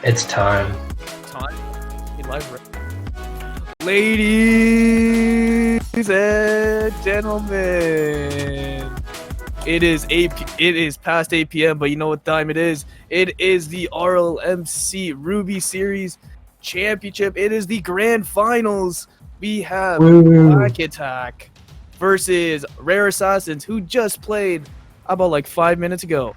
It's time. Ladies and gentlemen, it is past 8 p.m. But you know what time it is? It is the RLMC Ruby Series Championship. It is the grand finals. We have Quack Attack versus Rare Assassins, who just played about like 5 minutes ago.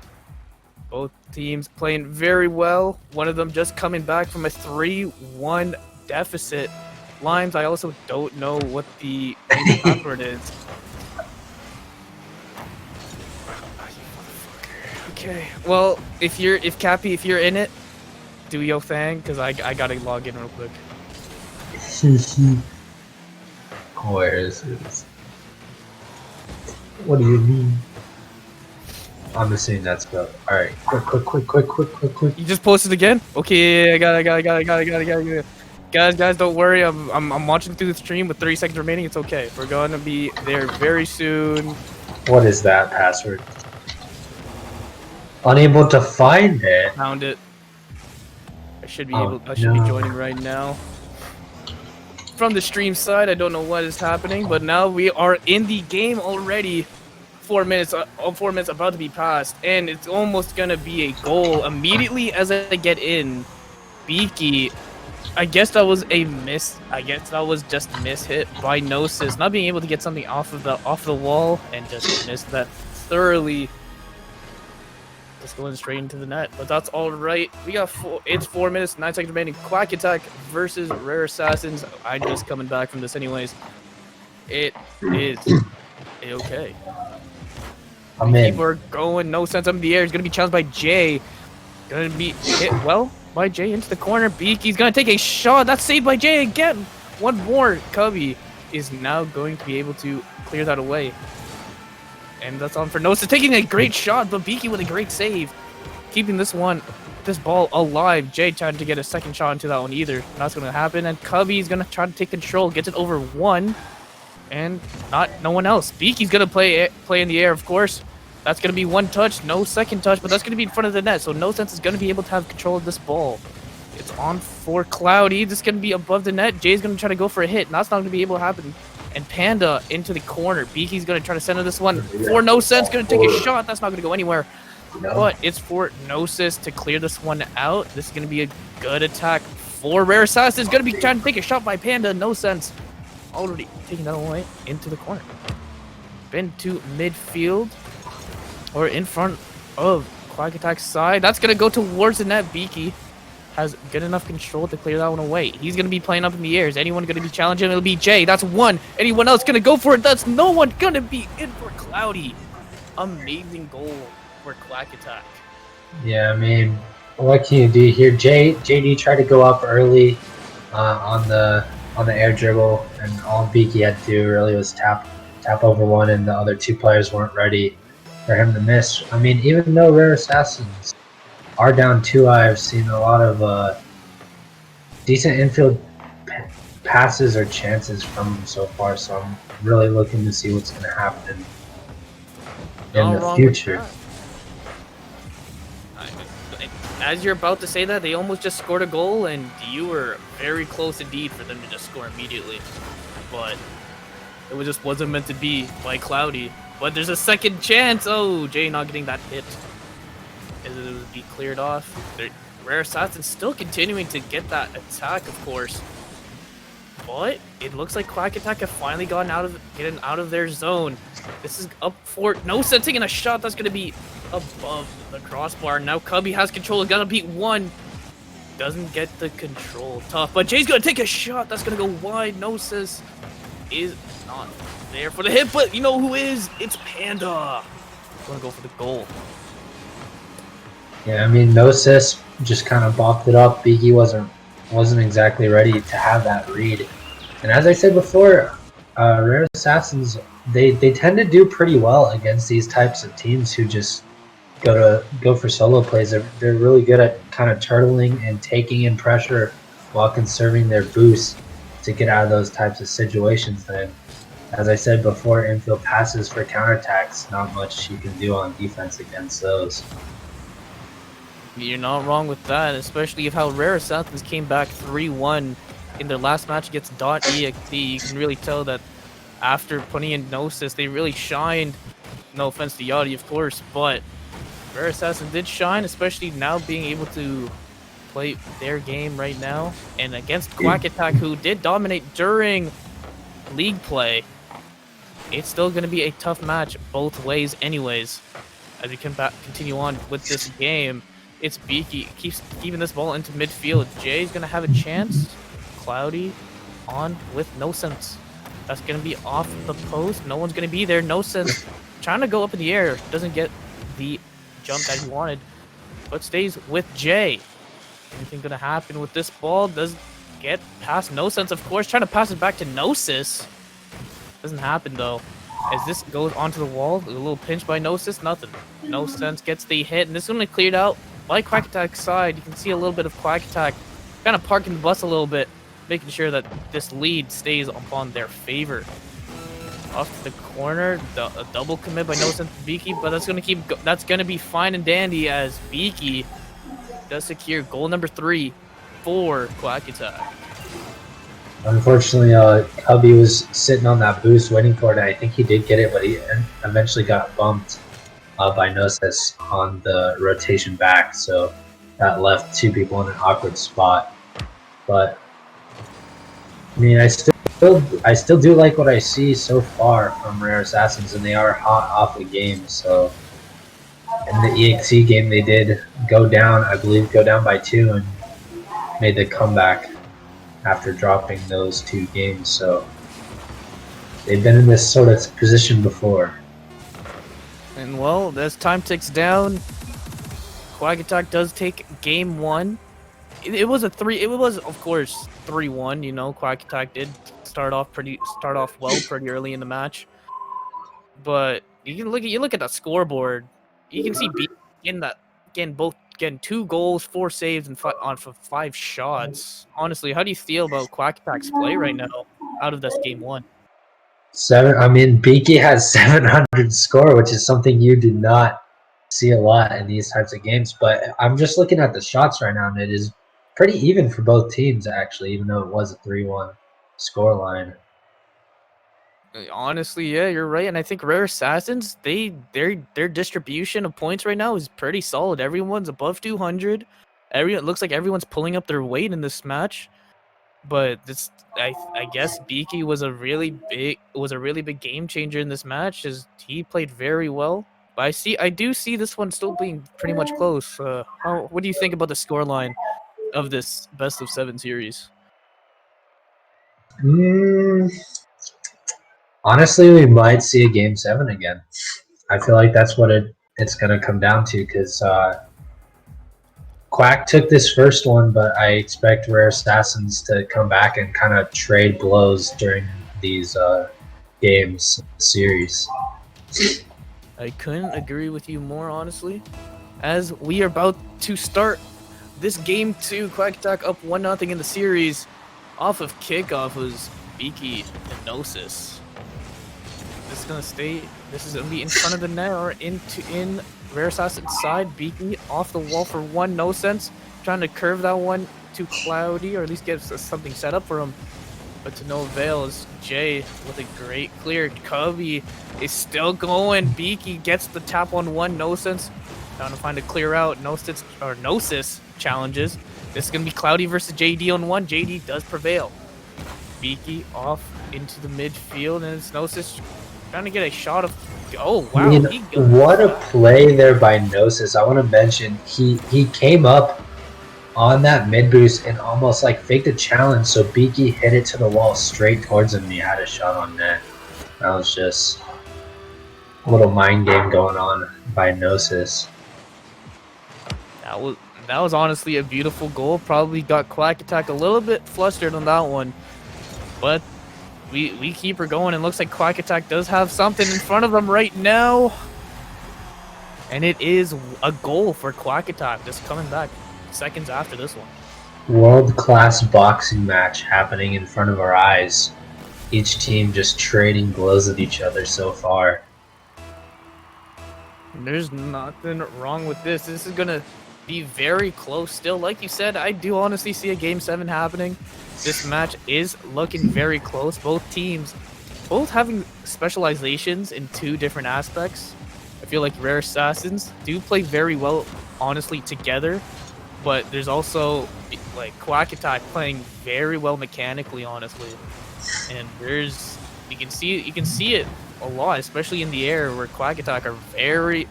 Both teams playing very well. One of them just coming back from a 3-1 deficit. Limes, I also don't know what the password is. Okay, well, if Cappy, if you're in it, do your thing, because I gotta log in real quick. Where is this? What do you mean? I'm assuming that's good. Alright, quick. You just posted again? Okay, I got it. Guys, don't worry. I'm watching through the stream with 30 seconds remaining. It's okay. We're gonna be there very soon. What is that password? Unable to find it. Found it. I should be I should be joining right now. From the stream side, I don't know what is happening, but now we are in the game already. 4 minutes, 4 minutes about to be passed, and it's almost gonna be a goal immediately as I get in. Beaky, I guess that was a miss. I guess that was just miss hit by Gnosis, not being able to get something off the wall and just missed that thoroughly. Just going straight into the net, but that's all right. We got it's 4 minutes, 9 seconds remaining. Quack Attack versus Rare Assassins. I'm just coming back from this anyways. It is okay. People are going, no sense up in the air. He's gonna be challenged by Jay. Gonna be hit well by Jay into the corner. Beaky's gonna take a shot. That's saved by Jay again. One more. Cubby is now going to be able to clear that away. And that's on for Gnosis, taking a great shot, but Beaky with a great save. Keeping this ball alive. Jay trying to get a second shot into that one either. That's gonna happen, and Cubby's gonna try to take control, gets it over one. And no one else. Beaky's gonna play in the air, of course. That's gonna be one touch, no second touch, but that's gonna be in front of the net, so No Sense is gonna be able to have control of this ball. It's on for Cloudy. This is gonna be above the net. Jay's gonna try to go for a hit, and that's not gonna be able to happen. And Panda into the corner. Beaky's gonna try to center this one for No Sense. Gonna take a shot. That's not gonna go anywhere. But it's for Gnosis to clear this one out. This is gonna be a good attack for Rare Assassin. Is gonna be trying to take a shot by Panda. No Sense. Already taking that away into the corner. Been to midfield or in front of Quack Attack's side. That's gonna go towards the net. Beaky has good enough control to clear that one away. He's gonna be playing up in the air. Is anyone gonna be challenging? It'll be Jay. That's one. Anyone else gonna go for it? That's no one gonna be in for Cloudy. Amazing goal for Quack Attack. Yeah, I mean, what can you do here? JD tried to go up early on the air dribble, and all Beaky had to do really was tap over one, and the other two players weren't ready for him to miss. I mean, even though Rare Assassins are down 2, I've seen a lot of decent infield passes or chances from them so far, so I'm really looking to see what's going to happen in the future. As you're about to say that, they almost just scored a goal, and you were very close indeed for them to just score immediately. But it just wasn't meant to be by Cloudy. But there's a second chance. Oh, Jay not getting that hit. As it would be cleared off. Rare Assassin still continuing to get that attack, of course. But it looks like Quack Attack have finally gotten getting out of their zone. This is up for No Sense taking a shot that's gonna be above the crossbar. Now Cubby has control. He's gotta beat one. Doesn't get the control. Tough. But Jay's gonna take a shot. That's gonna go wide. Gnosis is not there for the hit, but you know who is? It's Panda. Gonna go for the goal. Yeah, I mean, Gnosis just kind of bopped it up. Beaky wasn't exactly ready to have that read. And as I said before, Rare Assassins, they tend to do pretty well against these types of teams who just go for solo plays. They're really good at kind of turtling and taking in pressure while conserving their boost to get out of those types of situations. Then, as I said before, infield passes for counterattacks, not much you can do on defense against those. You're not wrong with that, especially if how Rare Assassins came back 3-1 in their last match against .exe. You can really tell that after putting in Gnosis, they really shined. No offense to Yachty, of course, but Rare Assassin did shine, especially now being able to play their game right now. And against Quack Attack, who did dominate during league play, it's still going to be a tough match both ways anyways. As we can continue on with this game, it's Beaky keeps keeping this ball into midfield. Jay's going to have a chance. Cloudy on with No Sense. That's going to be off the post. No one's going to be there. No Sense trying to go up in the air. Doesn't get the jump that he wanted, but stays with Jay. Anything going to happen with this ball? Does get past No Sense, of course. Trying to pass it back to Gnosis. Doesn't happen, though. As this goes onto the wall, a little pinch by Gnosis, nothing. No Sense gets the hit, and this is going to be cleared out by Quack Attack's side. You can see a little bit of Quack Attack kind of parking the bus a little bit, making sure that this lead stays upon their favor. Off to the corner, a double commit by No Sense to Beaky, but that's going to be fine and dandy as Beaky does secure goal number 3 for Quack Attack. Unfortunately, Cubby was sitting on that boost waiting for it. I think he did get it, but he eventually got bumped by Gnosis on the rotation back, so that left 2 people in an awkward spot. But I mean, I still do like what I see so far from Rare Assassins, and they are hot off the game. So in the EXE game, they did go down, I believe, by 2 and made the comeback after dropping those 2 games. So they've been in this sort of position before. And well, as time ticks down, Quack Attack does take game 1. It was of course 3-1. You know, Quack Attack did start off well pretty early in the match. But you look at the scoreboard, you can see getting 2 goals, 4 saves, and 5 shots. Honestly, how do you feel about Quack Attack's play right now out of this game 1? Beaky has 700 score, which is something you do not see a lot in these types of games. But I'm just looking at the shots right now, and it is pretty even for both teams, actually, even though it was a 3-1 scoreline. Honestly, yeah, you're right. And I think Rare Assassins, their distribution of points right now is pretty solid. Everyone's above 200. It looks like everyone's pulling up their weight in this match. But I guess Beaky was a really big game changer in this match, as he played very well. But I do see this one still being pretty much close. What do you think about the scoreline of this best of 7 series? Honestly, we might see a game 7 again. I feel like that's what it's going to come down to, because Quack took this first one, but I expect Rare Assassins to come back and kind of trade blows during these games series. I couldn't agree with you more, honestly. As we are about to start this game 2, Quack Attack up 1-0 in the series. Off of kickoff was Beaky and Gnosis. This is gonna be in front of the net or in Rare Assassin's side. Beaky off the wall for 1, No Sense. Trying to curve that one to Cloudy, or at least get something set up for him. But to no avail, as Jay with a great clear. Cubby is still going. Beaky gets the tap on 1, No Sense. Trying to find a clear out. Gnosis challenges. This is gonna be Cloudy versus JD on 1. JD does prevail. Beaky off into the midfield, and it's Gnosis trying to get a shot of. Oh wow! What a play there by Gnosis. I want to mention he came up on that mid boost and almost like faked a challenge, so Beaky hit it to the wall straight towards him, and he had a shot on net. That was just a little mind game going on by Gnosis. That was honestly a beautiful goal. Probably got Quack Attack a little bit flustered on that one, but we keep her going, and looks like Quack Attack does have something in front of them right now. And it is a goal for Quack Attack, just coming back seconds after this one. World-class boxing match happening in front of our eyes. Each team just trading blows at each other so far. There's nothing wrong with this. This is gonna be very close still. Like you said, I do honestly see a Game 7 happening. This match is looking very close. Both teams, both having specializations in 2 different aspects. I feel like Rare Assassins do play very well, honestly, together. But there's also, like, Quack Attack playing very well mechanically, honestly. And there's, you can see it a lot, especially in the air, where Quack Attack are very,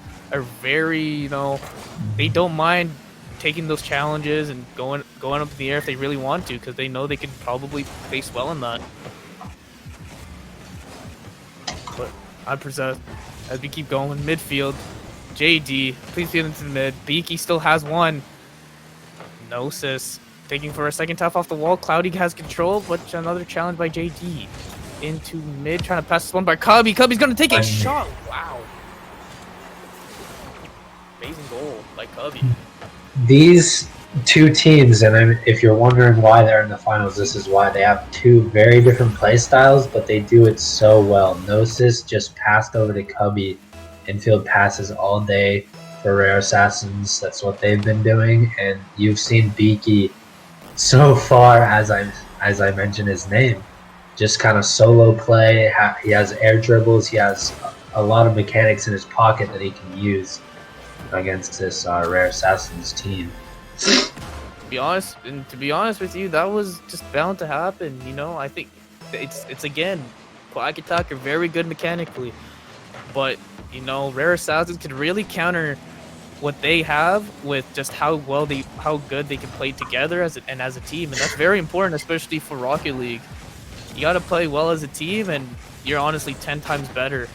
you know, they don't mind taking those challenges and going up in the air if they really want to, because they know they can probably face well in that. But I present as we keep going midfield. JD, please get into the mid. Beaky still has one. Gnosis taking for a second tap off the wall. Cloudy has control, but another challenge by JD. Into mid, trying to pass this one by Cubby. Cubby's gonna take a shot. Wow. Amazing goal by Cubby. These 2 teams, and if you're wondering why they're in the finals, this is why. They have 2 very different play styles, but they do it so well. Gnosis just passed over to Cubby. Infield passes all day for Rare Assassins. That's what they've been doing, and you've seen Beaky so far, as I mentioned his name, just kind of solo play. He has air dribbles. He has a lot of mechanics in his pocket that he can use against this Rare Assassins team. To be honest with you, that was just bound to happen. You know, I think it's again, Quack Attack are very good mechanically, but you know, Rare Assassins can really counter what they have with just how good they can play together as a team, and that's very important, especially for Rocket League. You got to play well as a team, and you're honestly 10 times better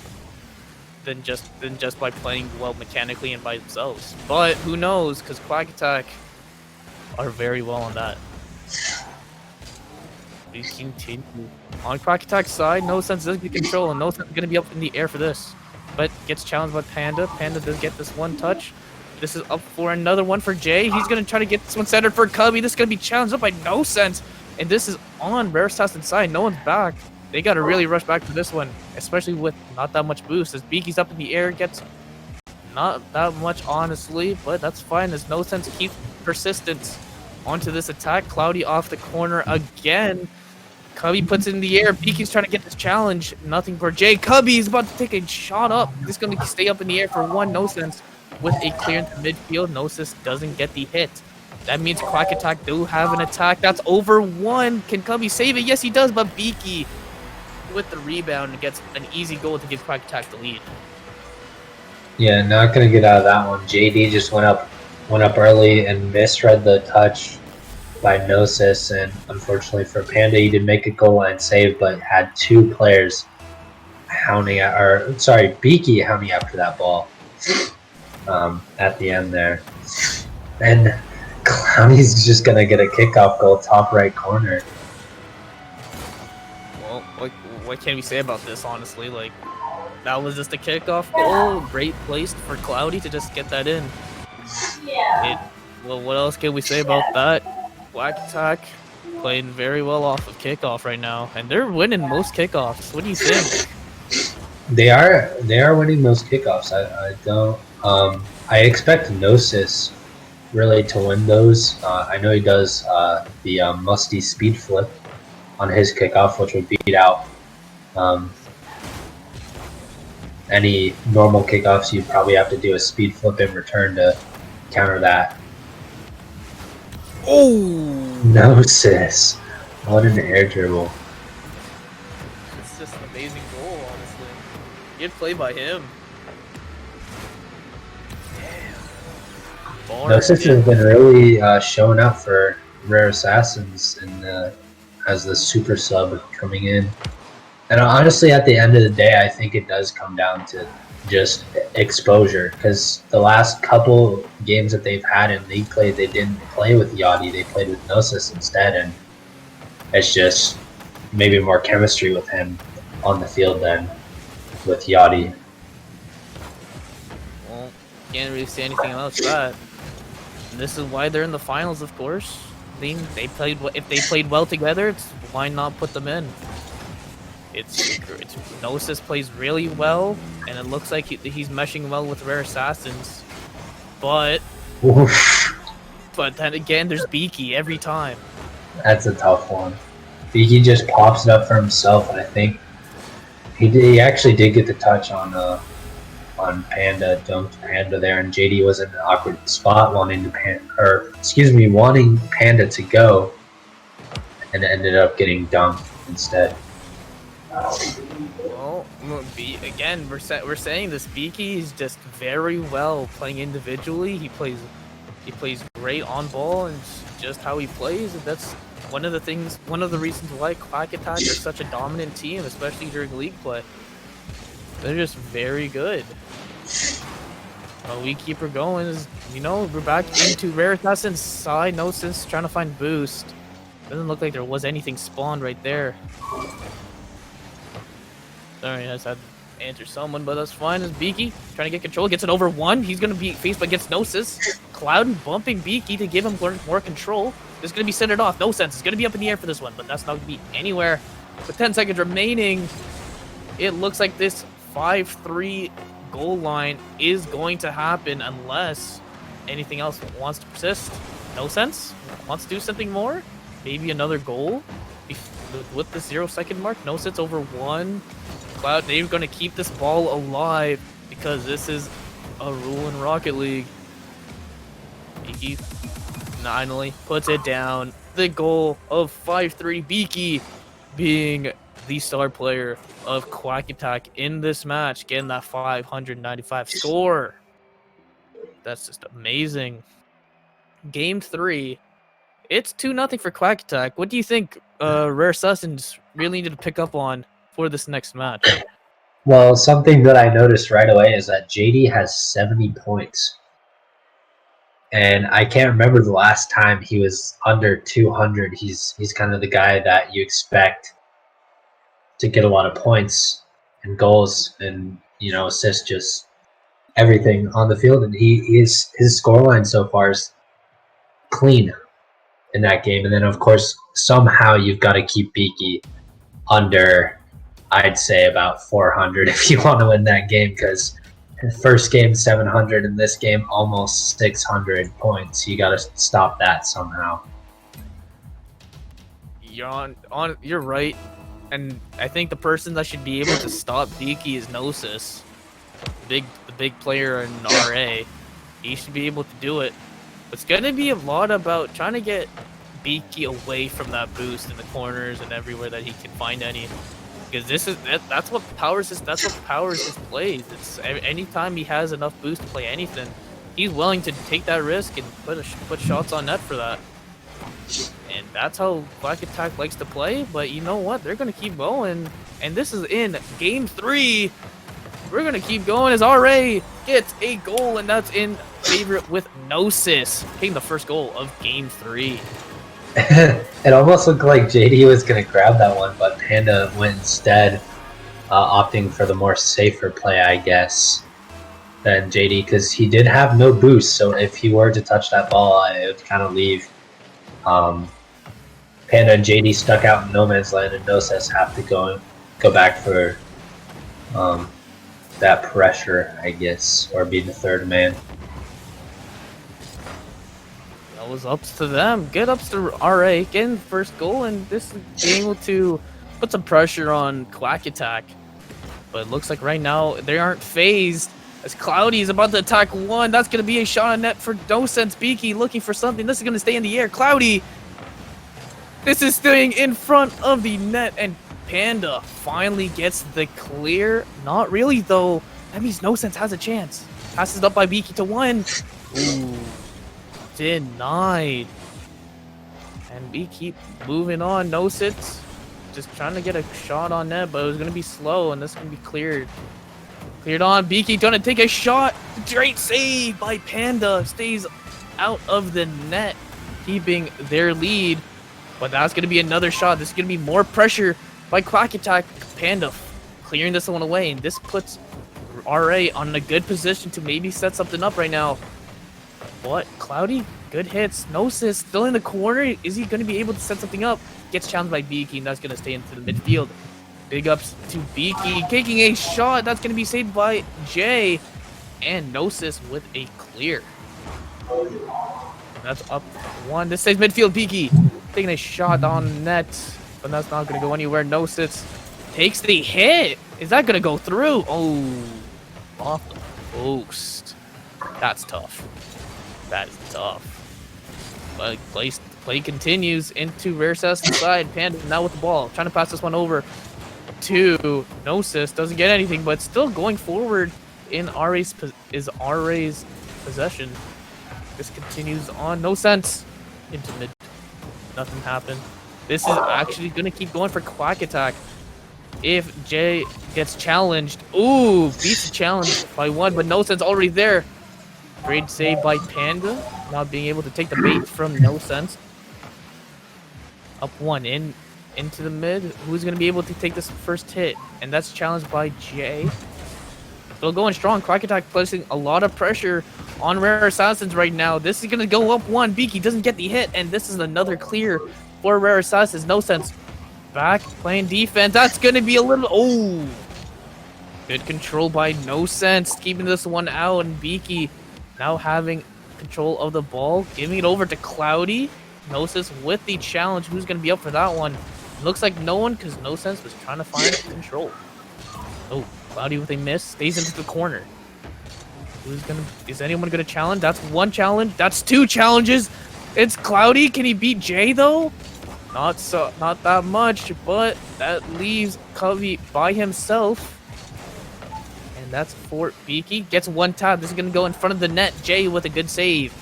than just by playing well mechanically and by themselves. But who knows? Because Quack Attack are very well on that. We continue on Quack Attack's side. No Sense does get control, and No Sense is gonna be up in the air for this, but gets challenged by Panda. Panda does get this one touch. This is up for another one for Jay. He's gonna try to get this one centered for Cubby. This is gonna be challenged up by No Sense, and this is on Rare Assassin's side. No one's back. They gotta really rush back to this one, especially with not that much boost. As Beaky's up in the air, gets not that much, honestly, but that's fine as No Sense keeps persistence onto this attack. Cloudy off the corner again. Cubby puts it in the air. Beaky's trying to get this challenge. Nothing for Jay. Cubby is about to take a shot up. This is going to stay up in the air for one. No Sense with a clear into midfield. Gnosis doesn't get the hit. That means Quack Attack do have an attack. That's over 1. Can Cubby save it? Yes, he does, but Beaky with the rebound gets an easy goal to give Quack Attack the lead. Yeah, not going to get out of that one. JD just went up early and misread the touch by Gnosis, and unfortunately for Panda, he did make a goal line save, but had 2 players Beaky hounding after that ball at the end there. And Cloudy's just going to get a kickoff goal, top right corner. Well, what can we say about this, honestly? Like, that was just a kickoff goal. Great place for Cloudy to just get that in. Yeah. Well, what else can we say about that? Quack Attack playing very well off of kickoff right now, and they're winning most kickoffs. What do you think? They are winning most kickoffs. I expect Gnosis really to win those. I know he does the musty speed flip on his kickoff, which would beat out any normal kickoffs. You'd probably have to do a speed flip in return to counter that. Oh! Gnosis. What an air dribble. It's just an amazing goal, honestly. Good play by him. Damn. Gnosis has been really showing up for Rare Assassins as the super sub coming in. And honestly, at the end of the day, I think it does come down to just exposure, because the last couple games that they've had in league play, they didn't play with Yachty, they played with Gnosis instead, and it's just maybe more chemistry with him on the field than with Yachty. Well, can't really say anything else to that. And this is why they're in the finals, of course. If they played well together, why not put them in? Gnosis plays really well, and it looks like he's meshing well with Rare Assassins. But Oof. But then again, there's Beaky every time. That's a tough one. Beaky just pops it up for himself, and I think he actually did get the touch on Panda, dunked Panda there, and JD was in an awkward spot wanting Panda to go, and ended up getting dunked instead. Well, again, we're saying this Beaky is just very well playing individually. He plays great on ball, and just how he plays. And that's one of the reasons why Quack Attack is such a dominant team, especially during league play. They're just very good. We keep her going. We're back into Veritas side. No sense trying to find boost. Doesn't look like there was anything spawned right there. Sorry, I just had to answer someone, but that's fine. As Beaky trying to get control, gets it over one. He's gonna be faced against Gnosis. Cloud bumping Beaky to give him more control. This is gonna be centered off. No sense. It's gonna be up in the air for this one, but that's not gonna be anywhere. With 10 seconds remaining, it looks like this 5-3 goal line is going to happen unless anything else wants to persist. No sense. Wants to do something more. Maybe another goal with the 0-second mark. No sense over one. Cloud, they're going to keep this ball alive because this is a rule in Rocket League. Beaky finally puts it down. The goal of 5-3. Beaky being the star player of Quack Attack in this match, getting that 595 score. That's just amazing. Game 3. It's 2-0 for Quack Attack. What do you think Rare Sussins really need to pick up on for this next match? Well, something that I noticed right away is that JD has 70 points. And I can't remember the last time he was under 200. He's kind of the guy that you expect to get a lot of points and goals and, assists, just everything on the field. And his scoreline so far is clean in that game. And then, of course, somehow you've got to keep Beaky under, I'd say, about 400 if you want to win that game, because first game 700 and this game almost 600 points. You got to stop that somehow. You're right, and I think the person that should be able to stop Beaky is Gnosis, the big player in RA. He should be able to do it. It's gonna be a lot about trying to get Beaky away from that boost in the corners and everywhere that he can find any. Because that's what powers his plays. It's anytime he has enough boost to play anything, he's willing to take that risk and put shots on net for that. And that's how Quack Attack likes to play. But you know what? They're gonna keep going. And this is in game 3. We're gonna keep going as RA gets a goal, and that's in favor with Gnosis, taking the first goal of game 3. It almost looked like JD was going to grab that one, but Panda went instead, opting for the more safer play, I guess, than JD, because he did have no boost, so if he were to touch that ball, it would kind of leave Panda and JD stuck out in no man's land, and Gnosis have to go back for that pressure, I guess, or be the third man. That was ups to them. Good ups to RA, getting the first goal, and this is being able to put some pressure on Quack Attack. But it looks like right now they aren't phased, as Cloudy is about to attack one. That's going to be a shot on net for No Sense. Beaky looking for something. This is going to stay in the air. Cloudy, this is staying in front of the net, and Panda finally gets the clear. Not really, though. That means No Sense has a chance. Passes up by Beaky to one. Ooh. Denied. And we keep moving on. No sits. Just trying to get a shot on net, but it was going to be slow, and this is going to be cleared. Cleared on. Beaky going to take a shot. Great save by Panda. Stays out of the net, keeping their lead. But that's going to be another shot. This is going to be more pressure by Quack Attack. Panda clearing this one away, and this puts RA on a good position to maybe set something up right now. What? Cloudy? Good hits. Gnosis still in the corner. Is he going to be able to set something up? Gets challenged by Beaky, and that's going to stay into the midfield. Big ups to Beaky. Taking a shot. That's going to be saved by Jay. And Gnosis with a clear. That's up 1. This says midfield Beaky. Taking a shot on net, but that's not going to go anywhere. Nosys takes the hit. Is that going to go through? Oh, off the post. That's tough. That is tough. But play continues into Rare Assassin's side. Panda now with the ball. Trying to pass this one over to Nosys. Doesn't get anything, but still going forward in RA's possession. This continues on. No sense. Into mid. Nothing happened. This is actually going to keep going for Quack Attack. If Jay gets challenged. Ooh, beats the challenge by 1, but No Sense already there. Great save by Panda. Not being able to take the bait from No Sense. Up 1 into the mid. Who's going to be able to take this first hit? And that's challenged by Jay. Still going strong. Quack Attack placing a lot of pressure on Rare Assassins right now. This is going to go up 1. Beaky doesn't get the hit, and this is another clear for Rare Assassins. No Sense back playing defense. That's going to be a little... Oh! Good control by No Sense, keeping this one out, and Beaky now having control of the ball, giving it over to Cloudy. Gnosis with the challenge. Who's going to be up for that one? Looks like no one, because No Sense was trying to find control. Oh, Cloudy with a miss, stays into the corner. Is anyone gonna challenge? That's 1 challenge. That's 2 challenges. It's Cloudy. Can he beat Jay though? Not that much, but that leaves Covey by himself. And that's for Beaky. Gets 1 tap. This is gonna go in front of the net. Jay with a good save.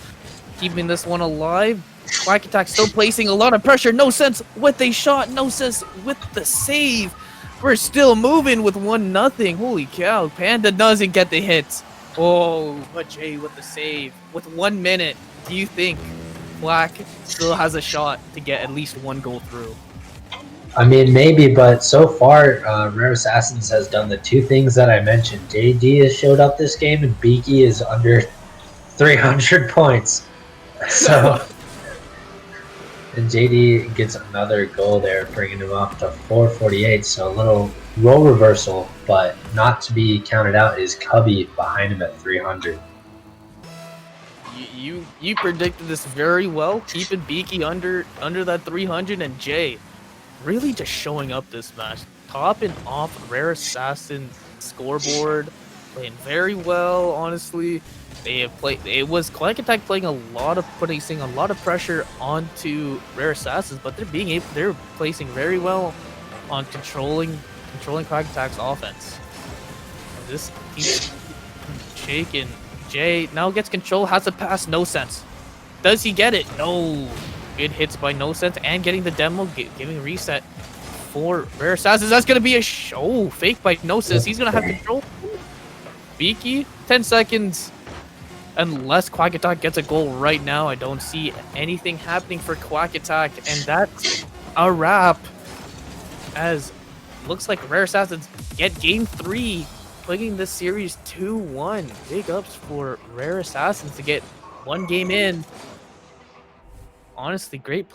Keeping this one alive. Quack Attack still placing a lot of pressure. No Sense with a shot. No Sense with the save. We're still moving with 1-0. Holy cow. Panda doesn't get the hits. Oh, but Jay with the save. With 1 minute, do you think Quack still has a shot to get at least 1 goal through? I mean, maybe, but so far, Rare Assassins has done the 2 things that I mentioned. JD has showed up this game, and Beaky is under 300 points. So, and JD gets another goal there, bringing him up to 448. So a little role reversal, but not to be counted out is Cubby behind him at 300. You predicted this very well, keeping Beaky under that 300, and Jay really just showing up this match, topping off Rare Assassin scoreboard, playing very well. Honestly, they have played. It was Quack Attack placing a lot of pressure onto Rare Assassins, but they're placing very well on controlling Quack Attack's offense. And this keeps shaking. Jay now gets control, has to pass. No Sense. Does he get it? No. Good hits by No Sense and getting the demo, giving reset for Rare Assassins. That's gonna be a fake by No Sense. He's gonna have control. Beaky, 10 seconds. Unless Quack Attack gets a goal right now, I don't see anything happening for Quack Attack, and that's a wrap. As looks like Rare Assassins get game 3, putting this series 2-1. Big ups for Rare Assassins to get 1 game in. Honestly, great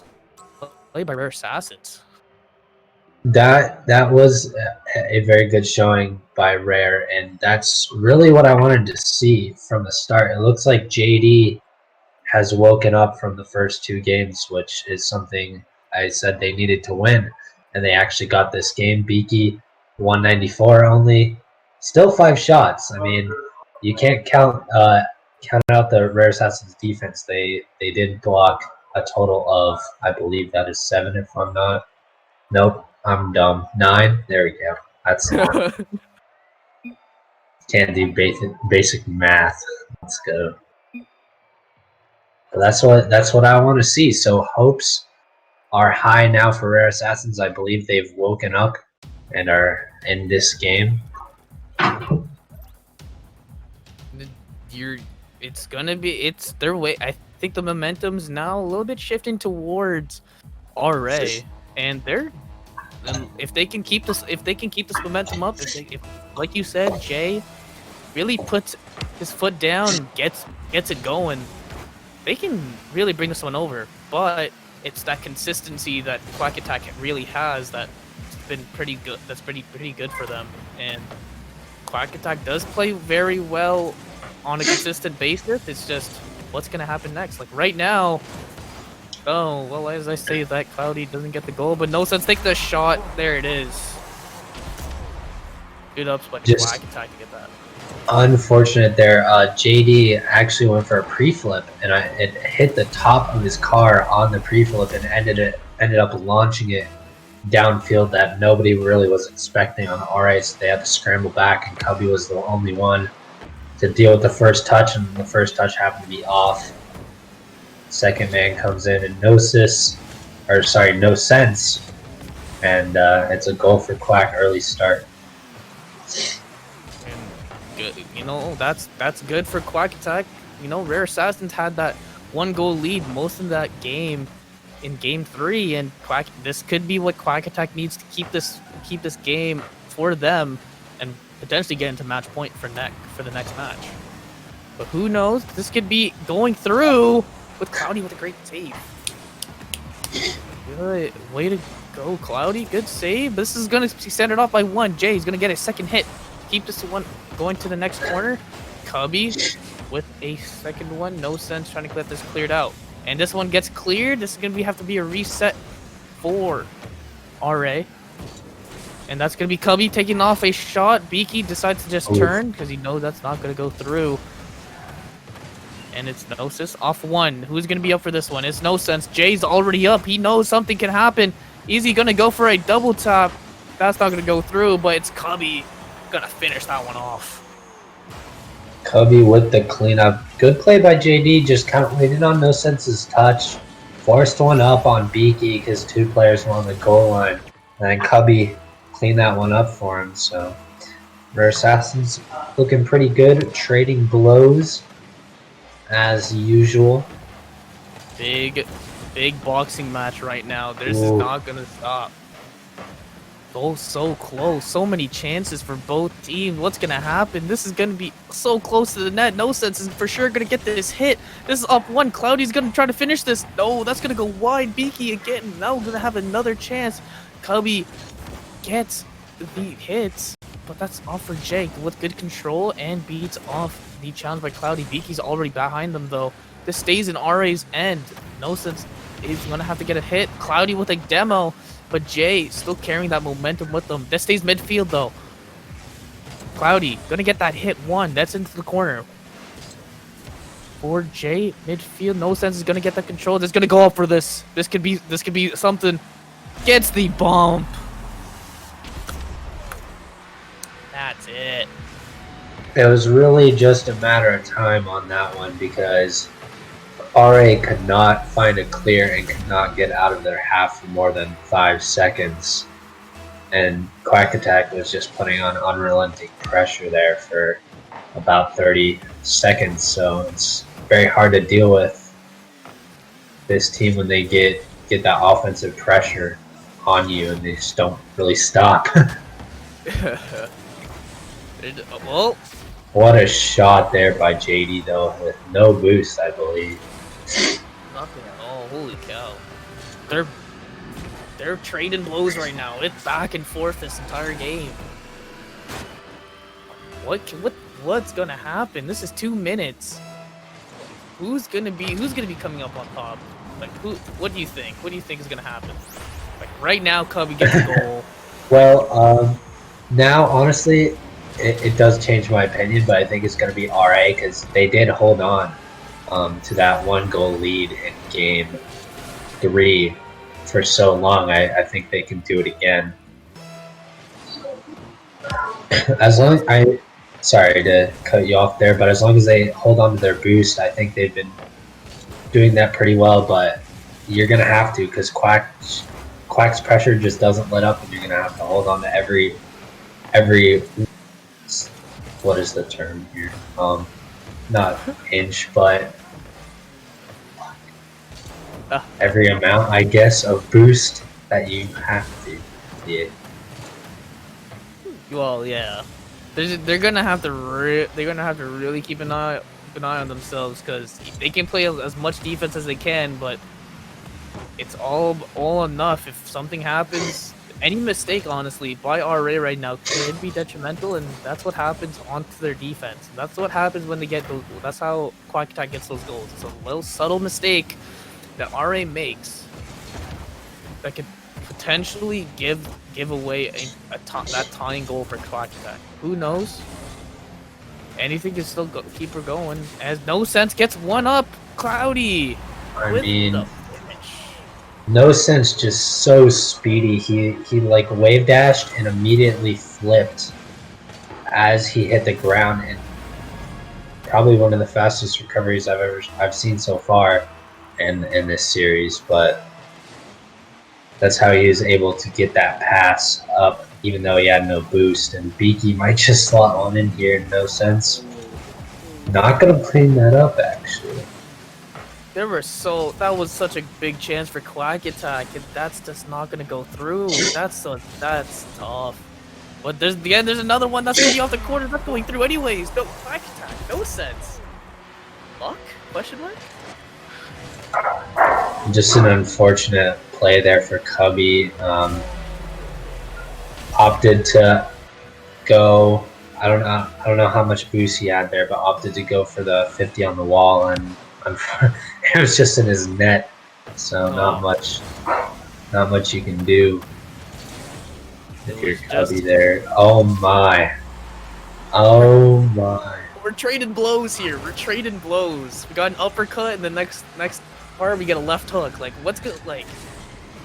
play by Rare Assassins. That was a very good showing by Rare, and that's really what I wanted to see from the start. It looks like JD has woken up from the first 2 games, which is something I said they needed to win, and they actually got this game. Beaky 194 only, still 5 shots. I mean, you can't count out the Rare Assassins defense. They did block a total of, I believe that is 7 if I'm not. Nope, I'm dumb. 9. There we go. That's can't do basic math. Let's go. But that's what I want to see. So hopes are high now for Rare Assassins. I believe they've woken up and are in this game. It's their way. I think the momentum's now a little bit shifting towards RA, and if they can keep this momentum up, if like you said, Jay really puts his foot down, gets it going, they can really bring this one over. But it's that consistency that Quack Attack really has that's been pretty good. That's pretty good for them. And Quack Attack does play very well on a consistent basis. It's just what's gonna happen next? Like right now, oh well, as I say that Cloudy doesn't get the goal, but no sense take the shot. There it is. Good ups by Quack attack to get that. Unfortunate there. JD actually went for a pre-flip, and it hit the top of his car on the pre-flip and ended up launching it downfield that nobody really was expecting on RA, so they had to scramble back, and Cubby was the only one to deal with the first touch, and the first touch happened to be off. Second man comes in and no sense, and it's a goal for Quack early start. And good, you know, that's good for Quack Attack. You know, Rare Assassins had that 1-goal lead most of that game in game 3, and this could be what Quack Attack needs to keep this game for them and potentially get into match point for the next match. But who knows? This could be going through with Cloudy with a great save. Good way to go, Cloudy. Good save. This is gonna be centered off by 1. Jay's gonna get a second hit. Keep this one going to the next corner. Cubby with a second one. No sense trying to get this cleared out. And this one gets cleared. This is gonna have to be a reset for RA. And that's gonna be Cubby taking off a shot. Beaky decides to just turn because he knows that's not gonna go through. And it's Gnosis off 1. Who's gonna be up for this one? It's No Sense. Jay's already up. He knows something can happen. Easy gonna go for a double tap. That's not gonna go through, but it's Cubby gonna finish that one off. Cubby with the cleanup. Good play by JD. Just kind of waited on No Sense's touch. Forced one up on Beaky because 2 players were on the goal line. And then Cubby cleaned that one up for him. So Rare Assassins looking pretty good. Trading blows as usual. Big boxing match right now. This is not gonna stop. Both so close. So many chances for both teams. What's gonna happen? This is gonna be so close to the net. No Sense is for sure gonna get this hit. This is up 1. Cloudy's gonna try to finish this. No, that's gonna go wide. Beaky again. Now gonna have another chance. Cubby gets the hits, but that's off for Jake with good control and beats off the challenge by Cloudy. Beaky's already behind them though. This stays in RA's end. No Sense is gonna have to get a hit. Cloudy with a demo, but Jay still carrying that momentum with them. This stays midfield though. Cloudy gonna get that hit 1. That's into the corner. For Jay, midfield. No Sense is gonna get that control. This is gonna go up for this. This could be something. Gets the bump. That's it. It was really just a matter of time on that one because RA could not find a clear and could not get out of their half for more than 5 seconds. And Quack Attack was just putting on unrelenting pressure there for about 30 seconds. So it's very hard to deal with this team when they get that offensive pressure on you and they just don't really stop. Well, what a shot there by JD though, with no boost, I believe. Nothing at all. Holy cow! They're trading blows right now. It's back and forth this entire game. What's gonna happen? This is 2 minutes. Who's gonna be coming up on top? Like what do you think? What do you think is gonna happen? Like right now, Cubby gets a goal. Well, now honestly, it does change my opinion, but I think it's going to be RA because they did hold on to that 1-goal lead in game 3 for so long. I think they can do it again. Sorry to cut you off there, but as long as they hold on to their boost, I think they've been doing that pretty well. But you're going to have to because Quack's pressure just doesn't let up, and you're going to have to hold on to every what is the term here? Not inch, but every amount, I guess, of boost that you have to get. Well, yeah, they're gonna have to really keep an eye on themselves because they can play as much defense as they can, but it's all enough. If something happens, Any mistake, honestly, by RA right now could be detrimental, and that's what happens onto their defense. That's what happens when they get those. That's how Quack Attack gets those goals. It's a little subtle mistake that RA makes that could potentially give away that tying goal for Quack Attack. Who knows? Anything can still keep her going. As No Sense gets one up, Cloudy. I with mean, the finish. No Sense just so speedy. He like wave dashed and immediately flipped as he hit the ground, and probably one of the fastest recoveries I've seen so far in this series. But that's how he was able to get that pass up, even though he had no boost. And Beaky might just slot one in here. No Sense. Not gonna clean that up, actually. That was such a big chance for Quack Attack, and that's just not gonna go through. That's tough. But there's another one that's gonna be off the corner. That's going through anyways. No Quack Attack. No Sense. Luck? Question mark? Just an unfortunate play there for Cubby. Opted to go. I don't know how much boost he had there, but opted to go for the 50 on the wall, and it was just in his net. So not much you can do if you're Cubby there. Oh my. We're trading blows here. We're trading blows. We got an uppercut, and the next part we get a left hook. Like, what's good? Like,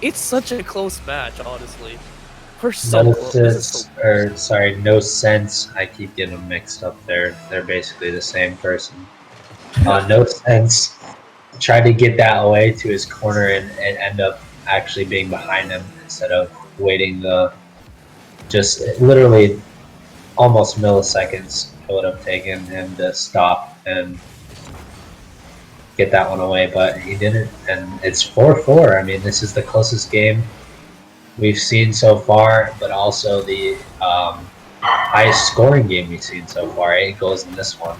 it's such a close match, honestly. We're so close. No Sense. I keep getting them mixed up. They're basically the same person. No Sense. Tried to get that away to his corner and end up actually being behind him instead of waiting just literally almost milliseconds it would have taken him to stop and get that one away, but he didn't, and it's 4-4. I mean, this is the closest game we've seen so far, but also the highest scoring game we've seen so far. 8 goals in this one.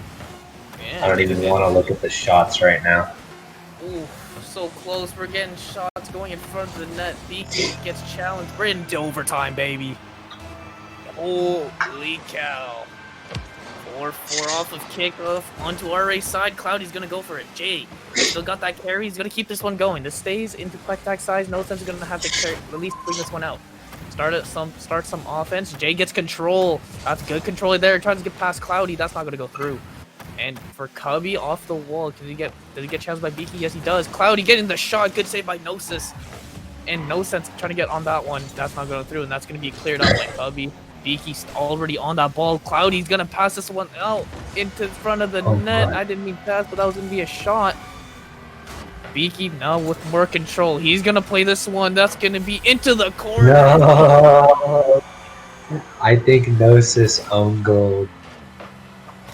Man, I don't even want to look at the shots right now. Ooh, so close. We're getting shots going in front of the net. Beaky gets challenged. We're into overtime, baby. Holy cow. 4-4 off of kickoff onto RA side. Cloudy's gonna go for it. Jay still got that carry. He's gonna keep this one going. This stays into Quack Attack size. No Sense is gonna have to carry, at least bring this one out. Start some offense. Jay gets control. That's good control there. Trying to get past Cloudy. That's not gonna go through. And for Cubby off the wall, does he get challenged by Beaky? Yes, he does. Cloudy getting the shot. Good save by Gnosis. And No Sense trying to get on that one. That's not going through, and that's gonna be cleared up by Cubby. Beaky's already on that ball. Cloudy's gonna pass this one out into front of the net. I didn't mean pass, but that was gonna be a shot. Beaky now with more control. He's gonna play this one. That's gonna be into the corner. No. I think Gnosis own goal.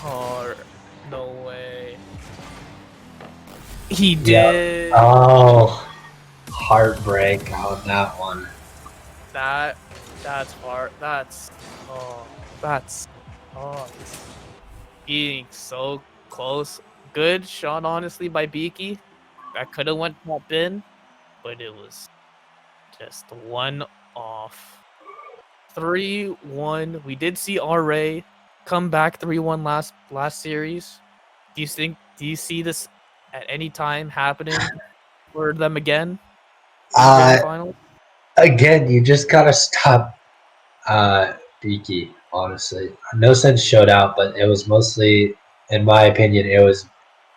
Oh, no way. He did. Yep. Oh, heartbreak on that one. That's hard. That's being so close. Good shot, honestly, by Beaky. That could have went top in, but it was just one off. 3-1. We did see RA come back 3-1 last series. Do you see this at any time happening for them again? Final? Again, you just gotta stop Beaky, honestly. No Sense showed out, but it was mostly, in my opinion, it was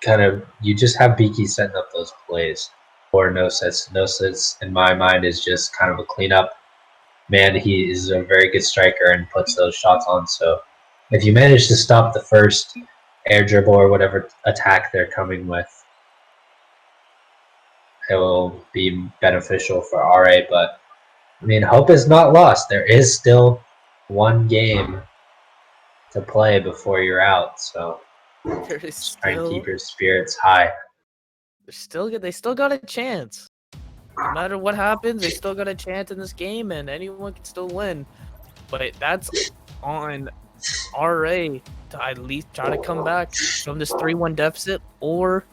kind of, you just have Beaky setting up those plays for No Sense. No Sense, in my mind, is just kind of a cleanup. Man, he is a very good striker and puts those shots on. So if you manage to stop the first air dribble or whatever attack they're coming with, it will be beneficial for RA. But I mean, hope is not lost. There is still one game to play before you're out, so try and keep your spirits high. They still got a chance. No matter what happens, they still got a chance in this game, and anyone can still win. But that's on RA to at least try to come back from this 3-1 deficit, or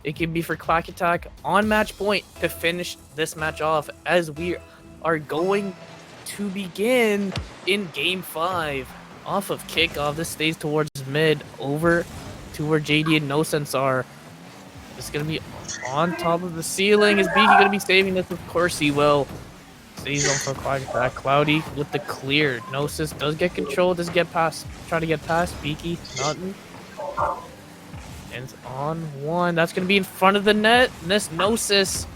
it can be for Quack Attack on match point to finish this match off, as we are going to begin in Game 5. Off of kickoff, this stays towards mid, over to where JD and No Sense are. It's going to be on top of the ceiling. Is BG going to be saving this? Of course he will. Stays on for Quack Attack. Cloudy with the clear. Gnosis does get control, does get past, try to get past. Beaky, nothing. Ends on one. That's going to be in front of the net. This Gnosis.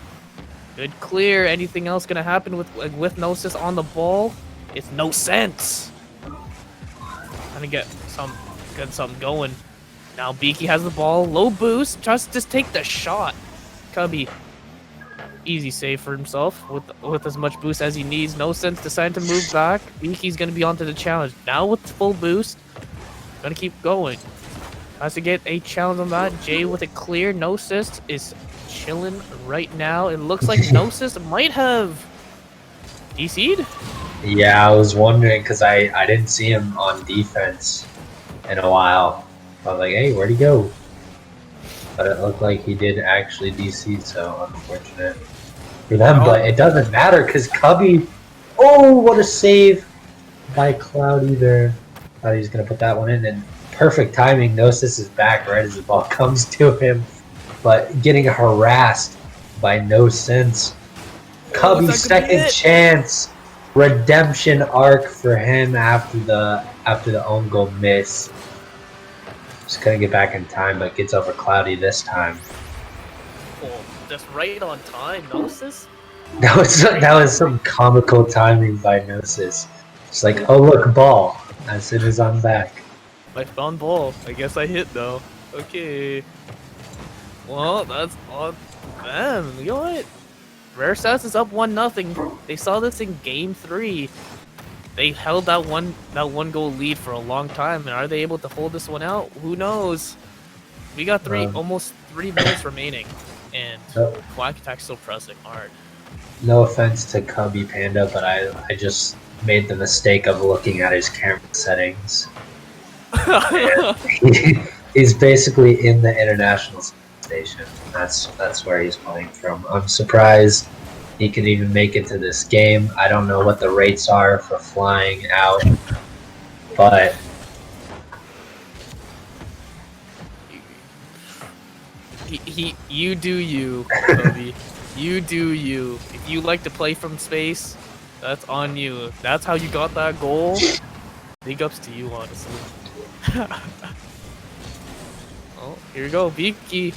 Good clear. Anything else going to happen with Gnosis on the ball? It's No Sense. Trying to get something going. Now Beaky has the ball. Low boost. Tries to just take the shot. Cubby. Easy save for himself with as much boost as he needs. No Sense deciding to move back. Beaky's going to be onto the challenge. Now with full boost. Going to keep going. Has to get a challenge on that. Jay with a clear. Gnosis is chilling right now. It looks like Gnosis might have DC'd. Yeah, I was wondering because I didn't see him on defense in a while. I was like, hey, where'd he go? But it looked like he did actually DC, so unfortunate for them. But it doesn't matter because Cubby, oh, what a save by Cloudy there. Thought he was going to put that one in, and perfect timing. Gnosis is back right as the ball comes to him, but getting harassed by No Sense. Cubby's second chance. Redemption arc for him after the own goal miss. Just couldn't get back in time, but gets over Cloudy this time. Oh, just right on time, Gnosis. That was some comical timing by Gnosis. It's like, oh look, ball. As soon as I'm back. I found ball. I guess I hit though. Okay. Well, that's on them. You know what? Rare Stats is up 1-0. They saw this in Game 3. They held that one goal lead for a long time, and are they able to hold this one out? Who knows? We got almost 3 minutes remaining, and Quack Attack's still pressing hard. No offense to Cubby Panda, but I just made the mistake of looking at his camera settings. He's basically in the international station. That's where he's playing from. I'm surprised he can even make it to this game. I don't know what the rates are for flying out, but you do you, Kobe. You do you. If you like to play from space, that's on you. If that's how you got that goal, big ups to you, honestly. Oh, here we go, Beaky.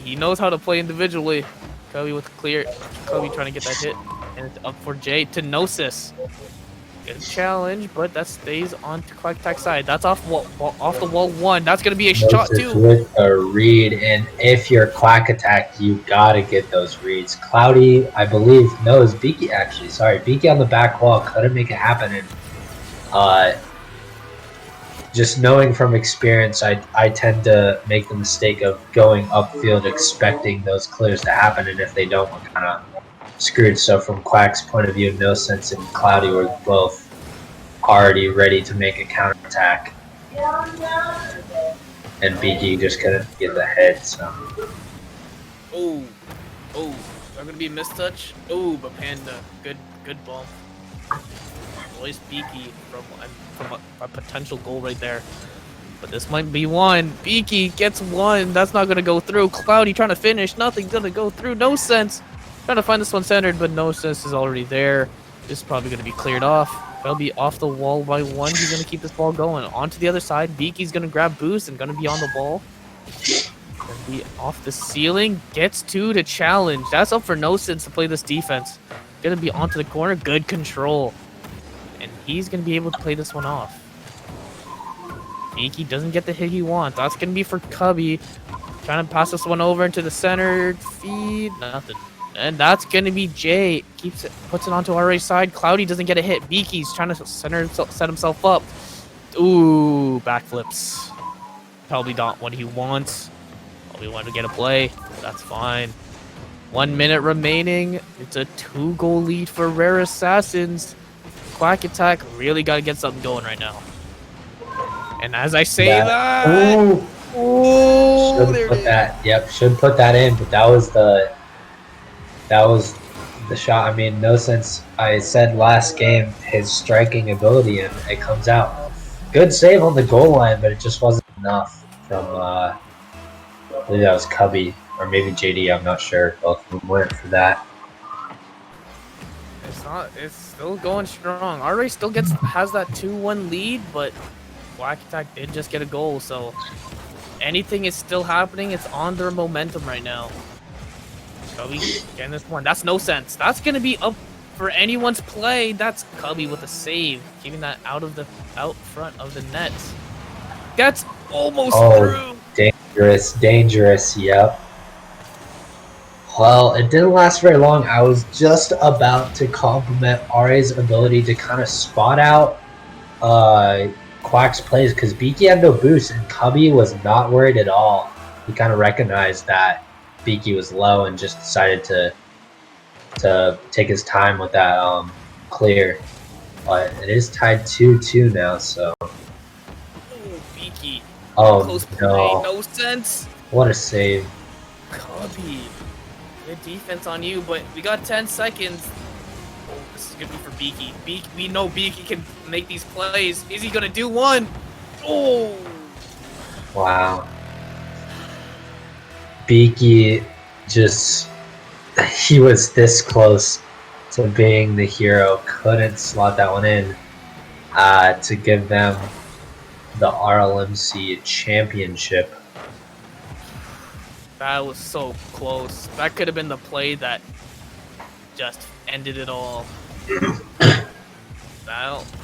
He knows how to play individually. Kobe with clear. Kobe trying to get that hit. And it's up for Jay to Gnosis. Good challenge, but that stays on to Quack Attack side. That's off the wall one. That's going to be a shot too. With a read, and if you're Quack Attack, you got to get those reads. Cloudy, I believe, no, it's Beaky actually. Sorry, Beaky on the back wall. Couldn't make it happen. And just knowing from experience, I tend to make the mistake of going upfield expecting those clears to happen, and if they don't, we're kind of screwed. So from Quack's point of view, No Sense and Cloudy were both already ready to make a counterattack. And BG just couldn't get the head, so. Oh, is that gonna be a mistouch? Oh, but Panda, good ball. Boys Beaky from a potential goal right there. But this might be one. Beaky gets one. That's not gonna go through. Cloudy trying to finish. Nothing's gonna go through. No Sense. Trying to find this one centered, but No Sense is already there. This is probably gonna be cleared off. That'll be off the wall by one. He's gonna keep this ball going. On to the other side. Beaky's gonna grab boost and gonna be on the ball. Gonna be off the ceiling. Gets to challenge. That's up for No Sense to play this defense. Gonna be onto the corner. Good control. And he's going to be able to play this one off. Beaky doesn't get the hit he wants. That's going to be for Cubby. Trying to pass this one over into the center feed. Nothing. And that's going to be Jay. Puts it onto our right side. Cloudy doesn't get a hit. Beaky's trying to set himself up. Ooh, backflips. Probably not what he wants. Probably wanted to get a play. That's fine. 1 minute remaining. It's a 2-goal lead for Rare Assassins. Quack Attack really got to get something going right now. And as I say that, should put that in, but that was the shot. I mean, no sense. I said last game his striking ability, and it comes out. Good save on the goal line, but it just wasn't enough from. I believe that was Cubby or maybe JD. I'm not sure. Both of them went for that. It's not. It's still going strong. RA still has that 2-1 lead, but Quack Attack did just get a goal, so anything is still happening. It's on their momentum right now. Cubby getting this one. That's no sense. That's gonna be up for anyone's play. That's Cubby with a save, keeping that out front of the net. That's almost through. Dangerous. Yep. Well, it didn't last very long. I was just about to compliment RA's ability to kind of spot out Quack's plays because Beaky had no boost and Cubby was not worried at all. He kind of recognized that Beaky was low and just decided to take his time with that clear. But it is tied 2-2 now, so. Oh, Beaky. Oh, close play. no. No sense. What a save. Cubby. Good defense on you, but we got 10 seconds. Oh, this is gonna be for Beaky. We know Beaky can make these plays. Is he gonna do one? Oh! Wow. Beaky he was this close to being the hero. Couldn't slot that one in to give them the RLMC championship. That was so close. That could have been the play that just ended it all.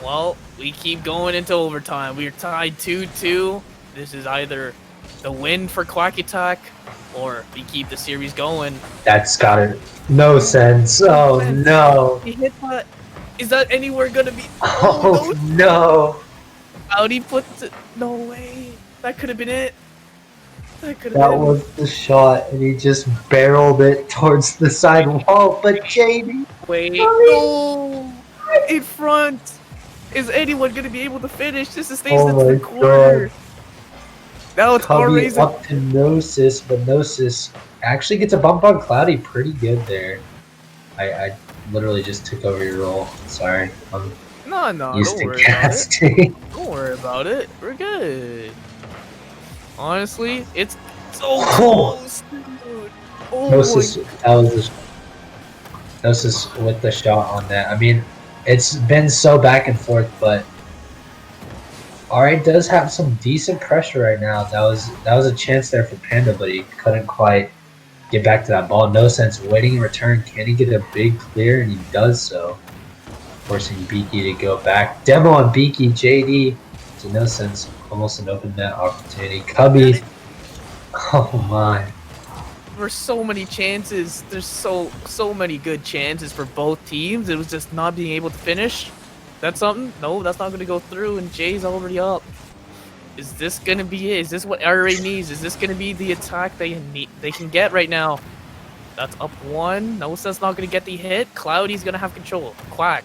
Well, we keep going into overtime. We are tied 2-2. This is either the win for Quack Attack or we keep the series going. That's got no sense. Oh, no. He hit that. Is that anywhere going to be? Oh, no. Out he puts it. No way. That could have been it. That was the shot, and he just barreled it towards the side wall. But JD, wait, no, in front. Is anyone gonna be able to finish? This is stays into the corner. Now it's Cubby up to Gnosis, but Gnosis actually gets a bump on Cloudy pretty good there. I literally just took over your role. Sorry. No, don't worry about it. Don't worry about it. We're good. Honestly, it's so close, dude. Oh Gnosis with the shot on that. I mean, it's been so back and forth, but RA does have some decent pressure right now. That was a chance there for Panda, but he couldn't quite get back to that ball. No sense waiting in return. Can he get a big clear? And he does so, forcing Beaky to go back. Demo on Beaky, JD. So no sense. Almost an open net opportunity. Cubby. Oh my. There were so many chances. There's so many good chances for both teams. It was just not being able to finish. That's something? No, that's not going to go through, and Jay's already up. Is this going to be it? Is this what RA needs? Is this going to be the attack they can get right now? That's up one. Nosa's not going to get the hit. Cloudy's going to have control. Quack.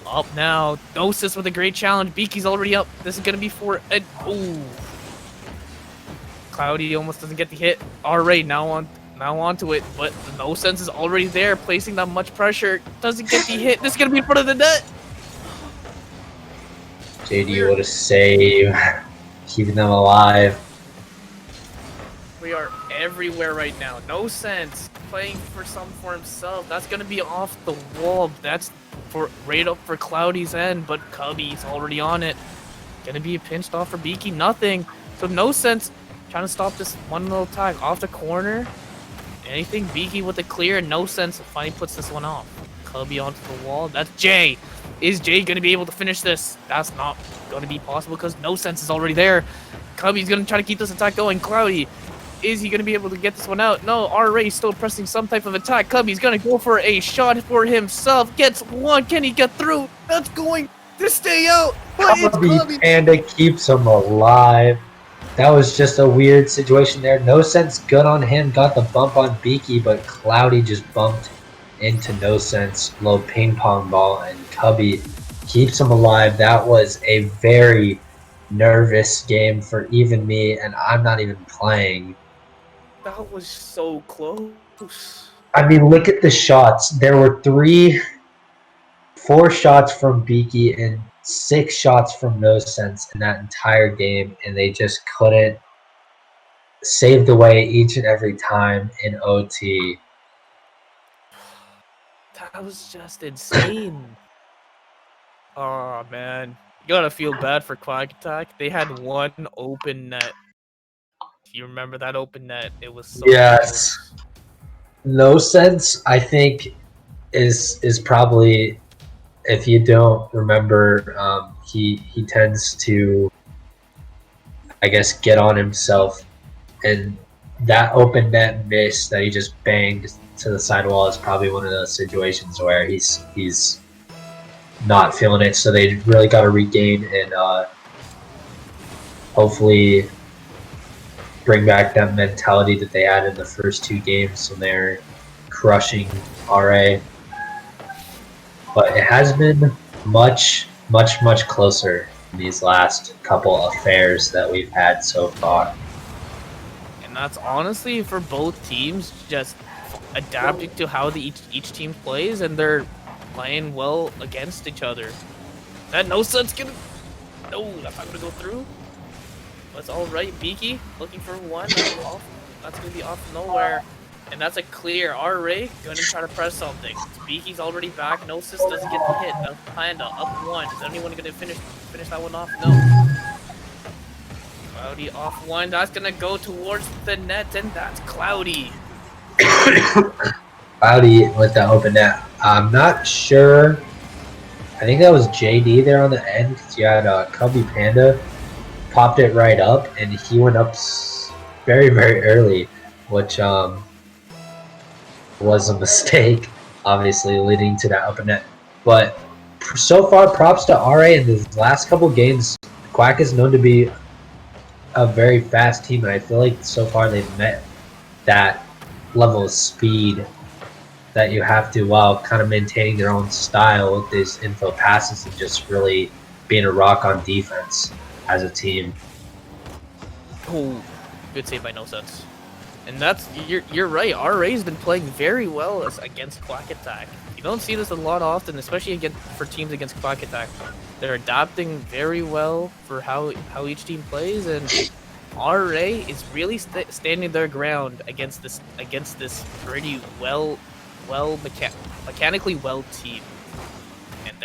Up now. Gnosis with a great challenge. Beaky's already up. This is going to be for an... Ooh. Cloudy almost doesn't get the hit. RA now onto it, but the No Sense is already there, placing that much pressure. Doesn't get the hit. This is going to be in front of the net. JD, what a save. Keeping them alive. We are everywhere right now. No Sense playing for himself. That's going to be off the wall. That's right up for Cloudy's end, but Cubby's already on it. Gonna be pinched off for Beaky, nothing. So No Sense trying to stop this one little tag off the corner. Anything, Beaky with a clear, No Sense finally puts this one off. Cubby onto the wall. That's Jay. Is Jay gonna be able to finish this? That's not gonna be possible because No Sense is already there. Cubby's gonna try to keep this attack going. Cloudy, is he gonna be able to get this one out? No, RA still pressing some type of attack. Cubby's gonna go for a shot for himself. Gets one. Can he get through? That's going to stay out. But it's Cubby. Panda keeps him alive. That was just a weird situation there. No Sense good on him. Got the bump on Beaky, but Cloudy just bumped into No Sense. Low ping pong ball, and Cubby keeps him alive. That was a very nervous game for even me, and I'm not even playing. That was so close. I mean, look at the shots. There were 4 shots from Beaky and 6 shots from No Sense in that entire game, and they just couldn't save the way each and every time in OT. That was just insane. Oh, man. You gotta feel bad for Quack Attack. They had one open net. If you remember that open net, it was so close. No Sense, I think, is probably, if you don't remember, he tends to, I guess, get on himself, and that open net miss that he just banged to the sidewall is probably one of those situations where he's not feeling it. So they really got to regain and hopefully bring back that mentality that they had in the first 2 games when they're crushing RA. But it has been much closer in these last couple affairs that we've had so far. And that's honestly for both teams just adapting to how each team plays, and they're playing well against each other. That No Sense gonna... No, that's not gonna go through. That's alright, Beaky looking for one. That's gonna be off nowhere. And that's a clear. R-Ray gonna try to press something. Beaky's already back. Gnosis doesn't get the hit. Panda up 1. Is anyone gonna finish that one off? No. Cloudy off 1. That's gonna go towards the net, and that's Cloudy. Cloudy with the open net. I'm not sure. I think that was JD there on the end, because you had Cubby Panda popped it right up, and he went up very early, which was a mistake, obviously leading to that open net. But so far, props to RA in these last couple games. Quack is known to be a very fast team, and I feel like so far they've met that level of speed that you have to, while kind of maintaining their own style with these info passes and just really being a rock on defense as a team. Oh, good save by No Sense. And that's, you're right, RA's been playing very well against Quack Attack. You don't see this a lot often, especially for teams against Quack Attack. They're adapting very well for how each team plays, and RA is really standing their ground against this pretty mechanically well team. And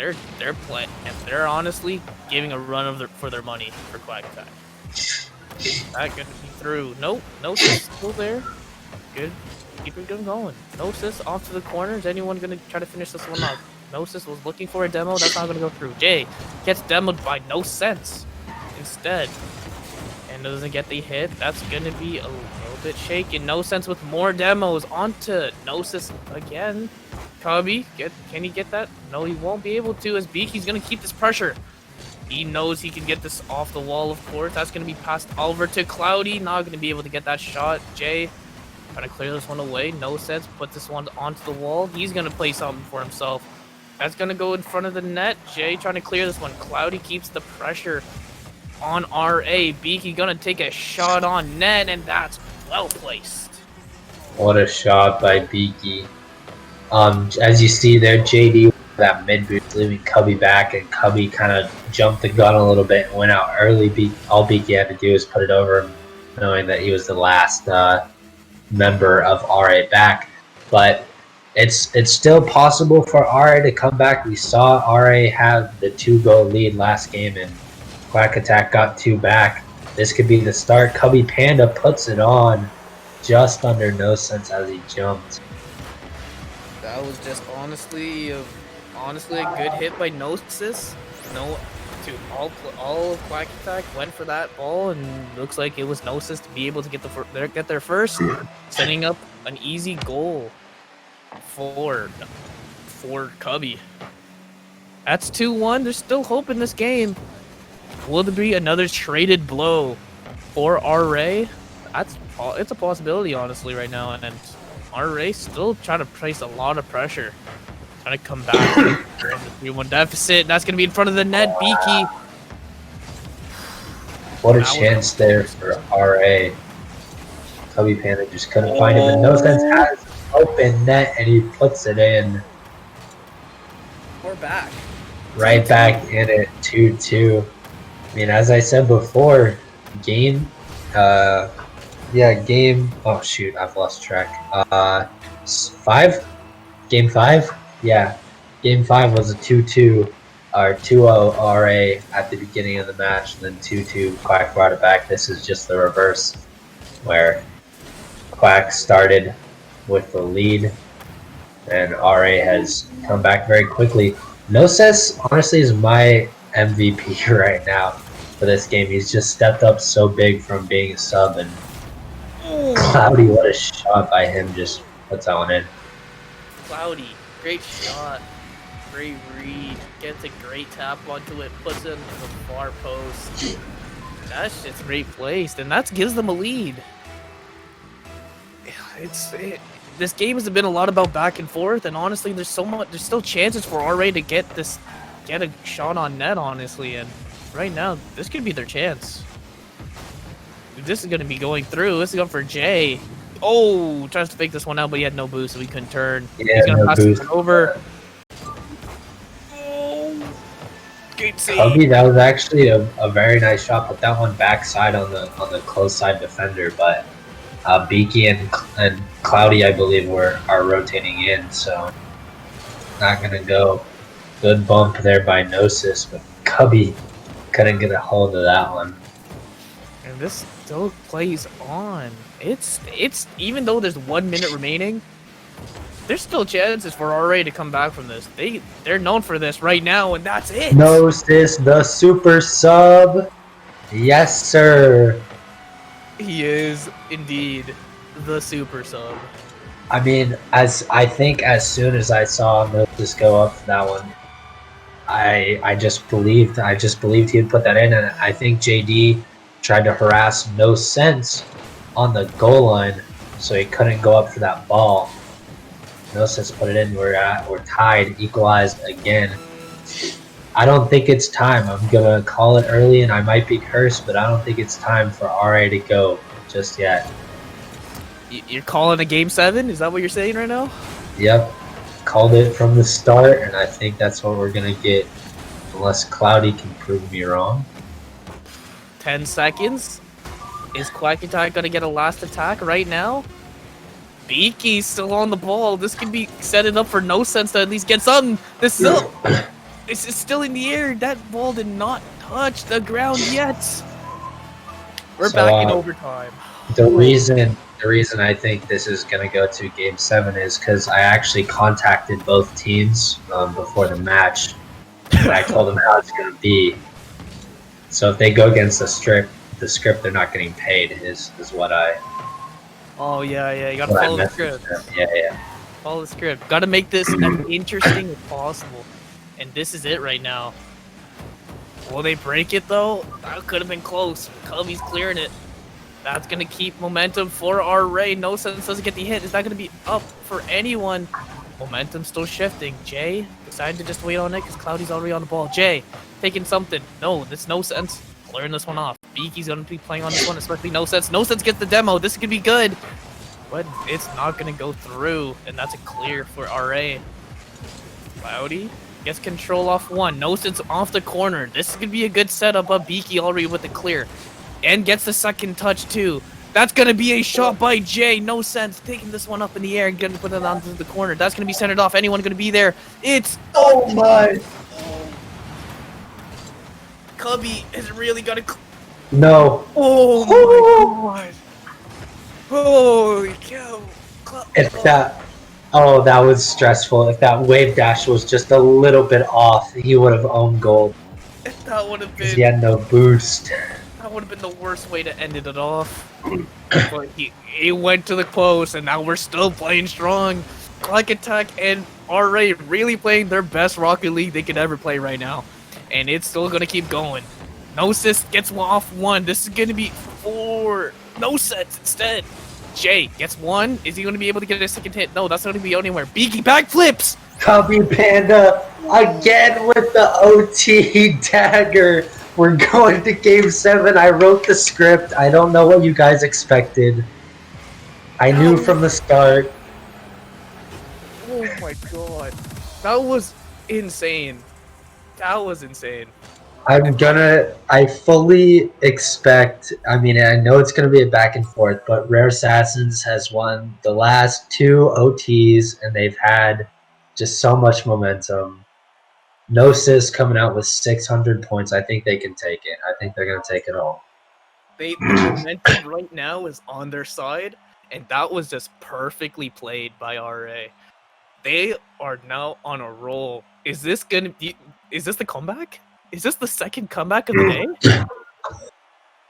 they're honestly giving a run for their money for Quack Attack. That gonna be through. Nope, Gnosis still there. Good. Keep it going. Gnosis off to the corner. Is anyone gonna try to finish this one off? Gnosis was looking for a demo. That's not gonna go through. Jay gets demoed by No Sense instead, and doesn't get the hit. That's gonna be a little bit shaken. No Sense with more demos onto Gnosis again. Cubby, can he get that? No, he won't be able to, as Beaky's gonna keep this pressure. He knows he can get this off the wall, of course. That's going to be passed over to Cloudy. Not going to be able to get that shot. Jay trying to clear this one away. No Sense. Put this one onto the wall. He's going to play something for himself. That's going to go in front of the net. Jay trying to clear this one. Cloudy keeps the pressure on RA. Beaky going to take a shot on net, and that's well placed. What a shot by Beaky. As you see there, JD, that mid boost, leaving Cubby back, and Cubby kind of jumped the gun a little bit and went out early. All Beaky had to do was put it over him, knowing that he was the last member of RA back. But it's still possible for RA to come back. We saw RA have the 2-goal lead last game, and Quack Attack got 2 back. This could be the start. Cubby Panda puts it on just under No Sense as he jumped. That was just honestly a good hit by Gnosis. All of Quack Attack went for that ball, and looks like it was Gnosis to be able to get their first, setting up an easy goal for Cubby. That's 2-1. There's still hope in this game. Will there be another traded blow for RA? It's a possibility, honestly, right now, and RA still trying to place a lot of pressure. Trying to come back in the 3-1 deficit. That's going to be in front of the net. Beaky. What a chance there for RA. Cubby Panda just couldn't find him, and No Sense has open net and he puts it in. We're back. Right back in it, 2-2. I mean, as I said before, game. Oh shoot, I've lost track. 5. Game 5. Yeah, Game 5 was a 2-2 or 2-0 RA at the beginning of the match, and then 2-2 Quack brought it back. This is just the reverse, where Quack started with the lead, and RA has come back very quickly. Noses, honestly, is my MVP right now for this game. He's just stepped up so big from being a sub, and Cloudy, what a shot by him, just puts that one in. Cloudy, great shot. Great read. Gets a great tap onto it, puts it into the far post. That's just great placed, and that gives them a lead. This game has been a lot about back and forth, and honestly, there's still chances for RA to get a shot on net, honestly, and right now, this could be their chance. This is going to be going through. This is going for Jay. Oh, tries to fake this one out, but he had no boost, so he couldn't turn. Yeah, he's going to no pass boost. it over. Oh, good save. Cubby, that was actually a very nice shot. Put that one backside on the close side defender, but Beaky and Cloudy, I believe, are rotating in, so not gonna go. Good bump there by Gnosis, but Cubby couldn't get a hold of that one. And this still plays on. It's even though there's 1 minute remaining, there's still chances for RA to come back from this. They're known for this right now, and that's it. Gnosis, the super sub. Yes, sir. He is indeed the super sub. I mean, as soon as I saw Gnosis go up for that one, I just believed he would put that in, and I think JD tried to harass No Sense on the goal line, so he couldn't go up for that ball. No Sense put it in. We're tied, equalized again. I don't think it's time. I'm gonna call it early, and I might be cursed, but I don't think it's time for RA to go just yet. You're calling a game 7? Is that what you're saying right now? Yep, called it from the start, and I think that's what we're gonna get, unless Cloudy can prove me wrong. 10 seconds. Is Quack Attack gonna get a last attack right now? Beaky's still on the ball. This could be setting up for No Sense to at least get something. This is still in the air. That ball did not touch the ground yet. We're back in overtime. The reason I think this is going to go to Game 7 is because I actually contacted both teams before the match, and I told them how it's going to be. So if they go against the script, they're not getting paid. Is what I. Oh yeah. You gotta follow the script. Yeah. Follow the script. Gotta make this as interesting as possible. And this is it right now. Will they break it though? That could have been close. Cubby's clearing it. That's gonna keep momentum for RA. No Sense doesn't get the hit. Is that gonna be up for anyone? Momentum still shifting. Jay decided to just wait on it because Cloudy's already on the ball. Jay taking something. No, that's No Sense. Clearing this one off. Beaky's gonna be playing on this one, especially No Sense. No Sense gets the demo. This could be good, but it's not gonna go through, and that's a clear for RA. Cloudy gets control off one. No Sense off the corner. This could be a good setup of Beaky already with the clear, and gets the second touch too. That's gonna be a shot by Jay. No Sense taking this one up in the air and gonna put it onto the corner. That's gonna be centered off. Anyone gonna be there? It's oh my. Cubby is really gonna. No. Oh my god. Holy cow. That was stressful. If that wave dash was just a little bit off, he would have owned goal. That would have been. He had no boost. That would have been the worst way to end it off. But he went to the post, and now we're still playing strong. Quack Attack and RA really playing their best Rocket League they could ever play right now. And it's still going to keep going. Gnosis gets off one. This is going to be 4 No Sets instead. Jay gets one. Is he going to be able to get a second hit? No, that's not going to be anywhere. Beaky backflips. Cubby Panda again with the OT dagger. We're going to Game 7. I wrote the script. I don't know what you guys expected. I knew from the start. Oh my god. That was insane. That was insane. I fully expect, I mean, I know it's going to be a back and forth, but Rare Assassins has won the last 2 OTs, and they've had just so much momentum. Gnosis coming out with 600 points. I think they can take it. I think they're going to take it all. The momentum right now is on their side, and that was just perfectly played by RA. They are now on a roll. Is this gonna be? Is this the comeback? Is this the second comeback of the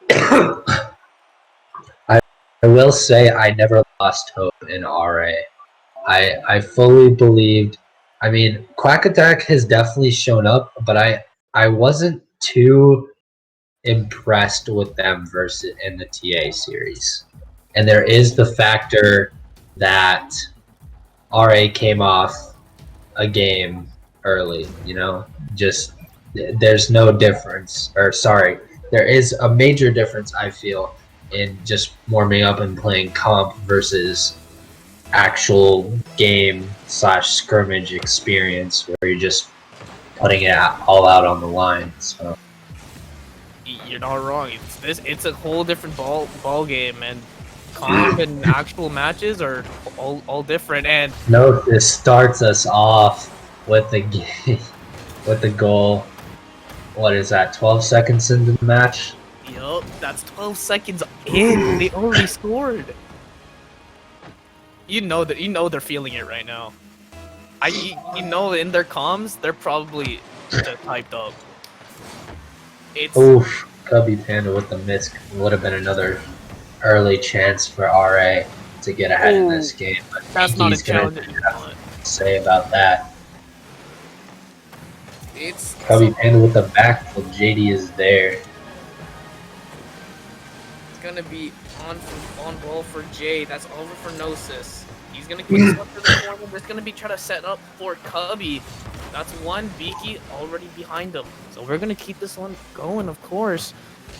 day? I will say I never lost hope in RA. I fully believed. I mean, Quack Attack has definitely shown up, but I wasn't too impressed with them versus in the TA series. And there is the factor that RA came off a game early, you know? Just there's no difference, or sorry, there is a major difference I feel in just warming up and playing comp versus actual game / scrimmage experience where you're just putting it all out on the line. So You're not wrong. It's a whole different ball game, and comp and actual matches are all different. And no, this starts us off with the game, with the goal. What is that? 12 seconds into the match. Yup, that's 12 seconds in. They already scored. You know they're feeling it right now. You know in their comms they're probably just hyped up. It's Oof, Cubby Panda with the miss would have been another early chance for RA to get ahead in this game. But that's not a he's gonna challenge. say about that. It's Cubby Panda with the backflip. JD is there. It's gonna be on ball for Jay. That's over for Gnosis. He's gonna kick this one to the corner. There's gonna be trying to set up for Cubby. That's one. Beaky already behind him. So we're gonna keep this one going, of course.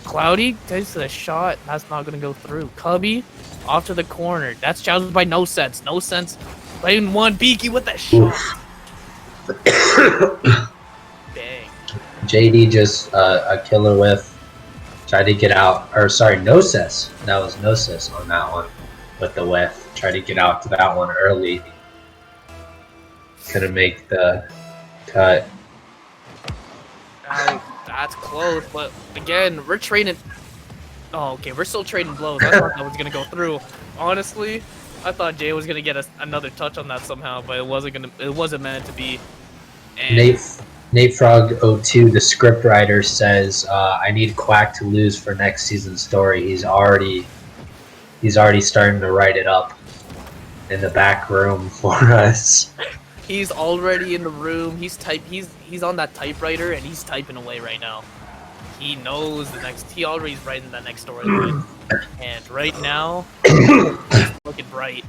Cloudy takes a shot. That's not gonna go through. Cubby off to the corner. That's challenged by No Sense. No Sense playing one. Beaky with that shot. Dang. JD just a killer whiff. Tried to get out, or sorry, Gnosis. That was Gnosis on that one with the whiff. Tried to get out to that one early. Couldn't make the cut. That's close, but again, we're trading. Oh, okay, we're still trading blows. I thought that was gonna go through. Honestly, I thought Jay was gonna get another touch on that somehow, but it wasn't meant to be. And Nate Frog 02, the script writer, says, "I need Quack to lose for next season's story." He's already starting to write it up in the back room for us. He's already in the room. He's on that typewriter and he's typing away right now. He knows he already is writing that next storyline. And right now, it's looking bright.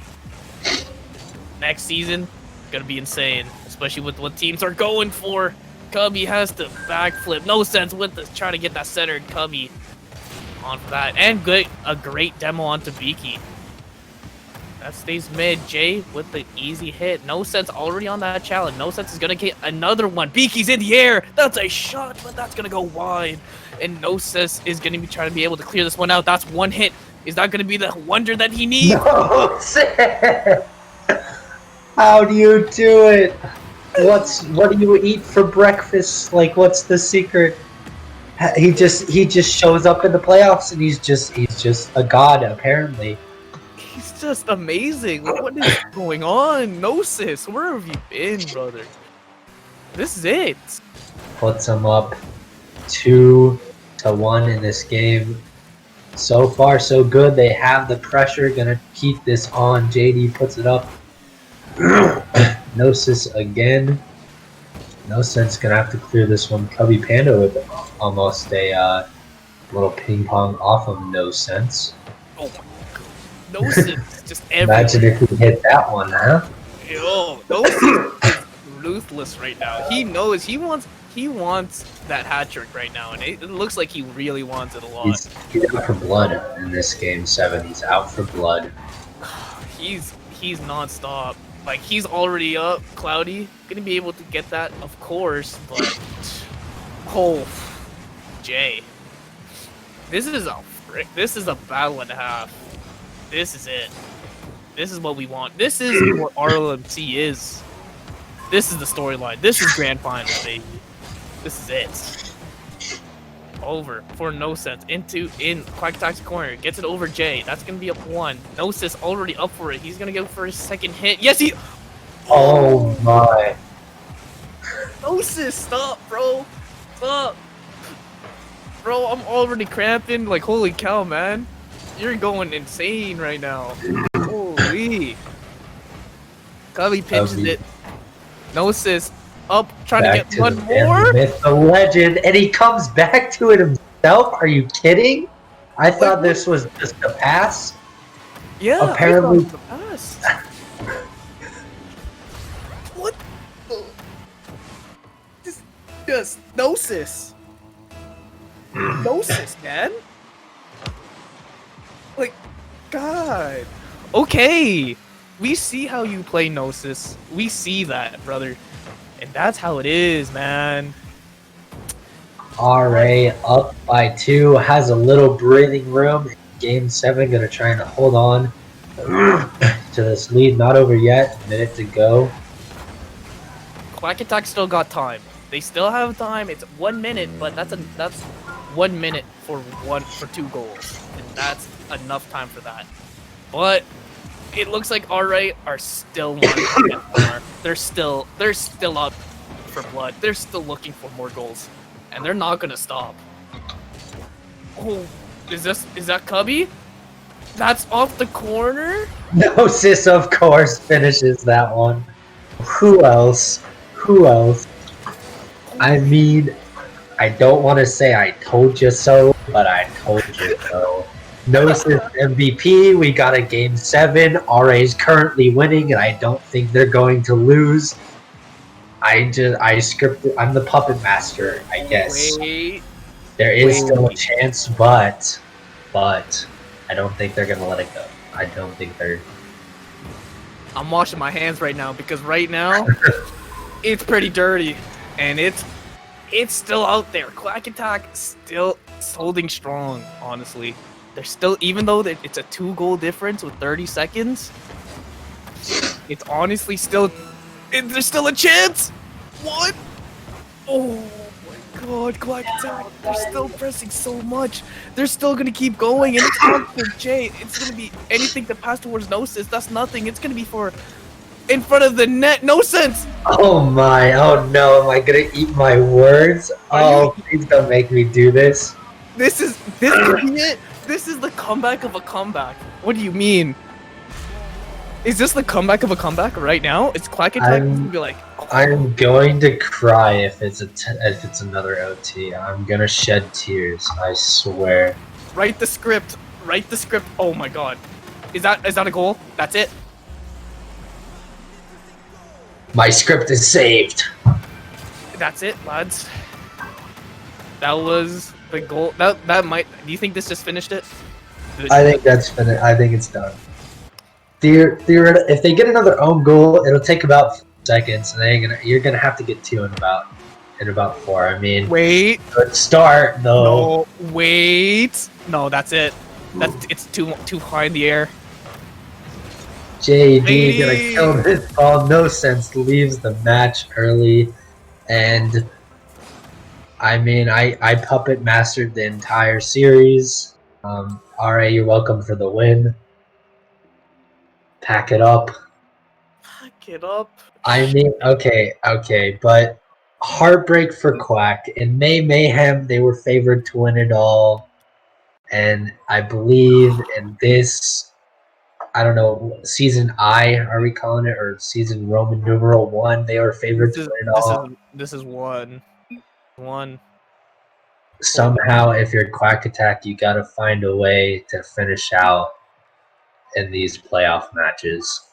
Next season, gonna be insane, especially with what teams are going for. Cubby has to backflip. No Sense with this, trying to get that centered. Cubby on for that, and a great demo onto Beaky. That stays mid. Jay with the easy hit. No Sense already on that challenge. No Sense is gonna get another one. Beaky's in the air. That's a shot, but that's gonna go wide. And No Sense is gonna be trying to be able to clear this one out. That's one hit. Is that gonna be the wonder that he needs? No Sense! How do you do it? What do you eat for breakfast? Like, what's the secret? He just shows up in the playoffs and he's just a god apparently. He's just amazing. What is going on? Gnosis, where have you been, brother? This is it. Puts him up 2-1 in this game. So far, so good. They have the pressure. Gonna keep this on. JD puts it up. Gnosis again. No Sense gonna have to clear this one. Cubby Panda with almost a little ping pong off of No Sense. Oh my god. No Sense just everywhere. Imagine if he hit that one, huh? Yo, No Sense is ruthless right now. He knows he wants that hat trick right now, and it looks like he really wants it a lot. He's out for blood in this game 7. He's out for blood. He's non-stop. Like, he's already up, Cloudy. Gonna be able to get that, of course, but... Oh, Jay. This is a battle and a half. This is it. This is what we want. This is what RLMC is. This is the storyline. This is Grand Finals, baby. This is it. Over for No Sense. In Quack Attack's corner. Gets it over Jay. That's going to be up 1. Gnosis already up for it. He's going to go for his second hit. Yes, he... Oh my. Gnosis, stop, bro. Stop. Bro, I'm already cramping. Like, holy cow, man. You're going insane right now. Holy. Cubby pitches it. Gnosis up, trying Back to get one the more. Myth, the legend, and he comes back to it himself. Are you kidding? I thought this was just a pass. Yeah, apparently. I thought it was a pass. What? Just Gnosis. Gnosis, man. Like, God. Okay. We see how you play Gnosis. We see that, brother. And that's how it is, man. RA up by 2, has a little breathing room. Game 7, gonna try and hold on to this lead. Not over yet. Minute to go. Quack Attack still got time. They still have time. It's 1 minute, but that's 1 minute for 2 goals, and that's enough time for that. But it looks like RA are still wanting to get more. They're still up for blood. They're still looking for more goals, and they're not gonna stop. Oh, is that Cubby? That's off the corner. Gnosis, of course, finishes that one. Who else? Who else? I mean, I don't want to say I told you so, but I told you so. Gnosis MVP, we got a game 7. RA's currently winning, and I don't think they're going to lose. I scripted. I'm the puppet master, I guess. There is still a chance, but I don't think they're gonna let it go. I don't think they're. I'm washing my hands right now because right now it's pretty dirty, and it's still out there. Quack Attack still holding strong. Honestly, they're still, even though it's a 2-goal difference with 30 seconds. It's honestly still. There's still a chance. What? Oh my God, Quack Attack! They're still pressing so much. They're still gonna keep going, and it's on for Jay. It's gonna be anything to pass towards Gnosis. That's nothing. It's gonna be for in front of the net. No sense. Oh my! Oh no! Am I gonna eat my words? Oh, please don't make me do this. This is it. This is the comeback of a comeback. What do you mean? Is this the comeback of a comeback right now? It's Quack Attack. Gonna be like, oh. I'm going to cry if it's another OT. I'm gonna shed tears. I swear. Write the script. Write the script. Oh my God, is that a goal? That's it. My script is saved. That's it, lads. That was the goal. That might. Do you think this just finished it? I think that's finished. I think it's done. If they get another own goal, it'll take about 4 seconds, and you're gonna have to get 2 in about 4. I mean, wait. Good start though. No, wait. No, that's it. It's too high in the air. JD gonna kill this ball. No Sense leaves the match early, and I mean, I puppet mastered the entire series. RA, you're welcome for the win. Pack it up. Pack it up. I mean, okay, but heartbreak for Quack. In May Mayhem, they were favored to win it all, and I believe in this, I don't know, season I, are we calling it, or season Roman numeral 1, they were favored to win it all. This is one. Somehow, if you're Quack Attack, you gotta find a way to finish out in these playoff matches.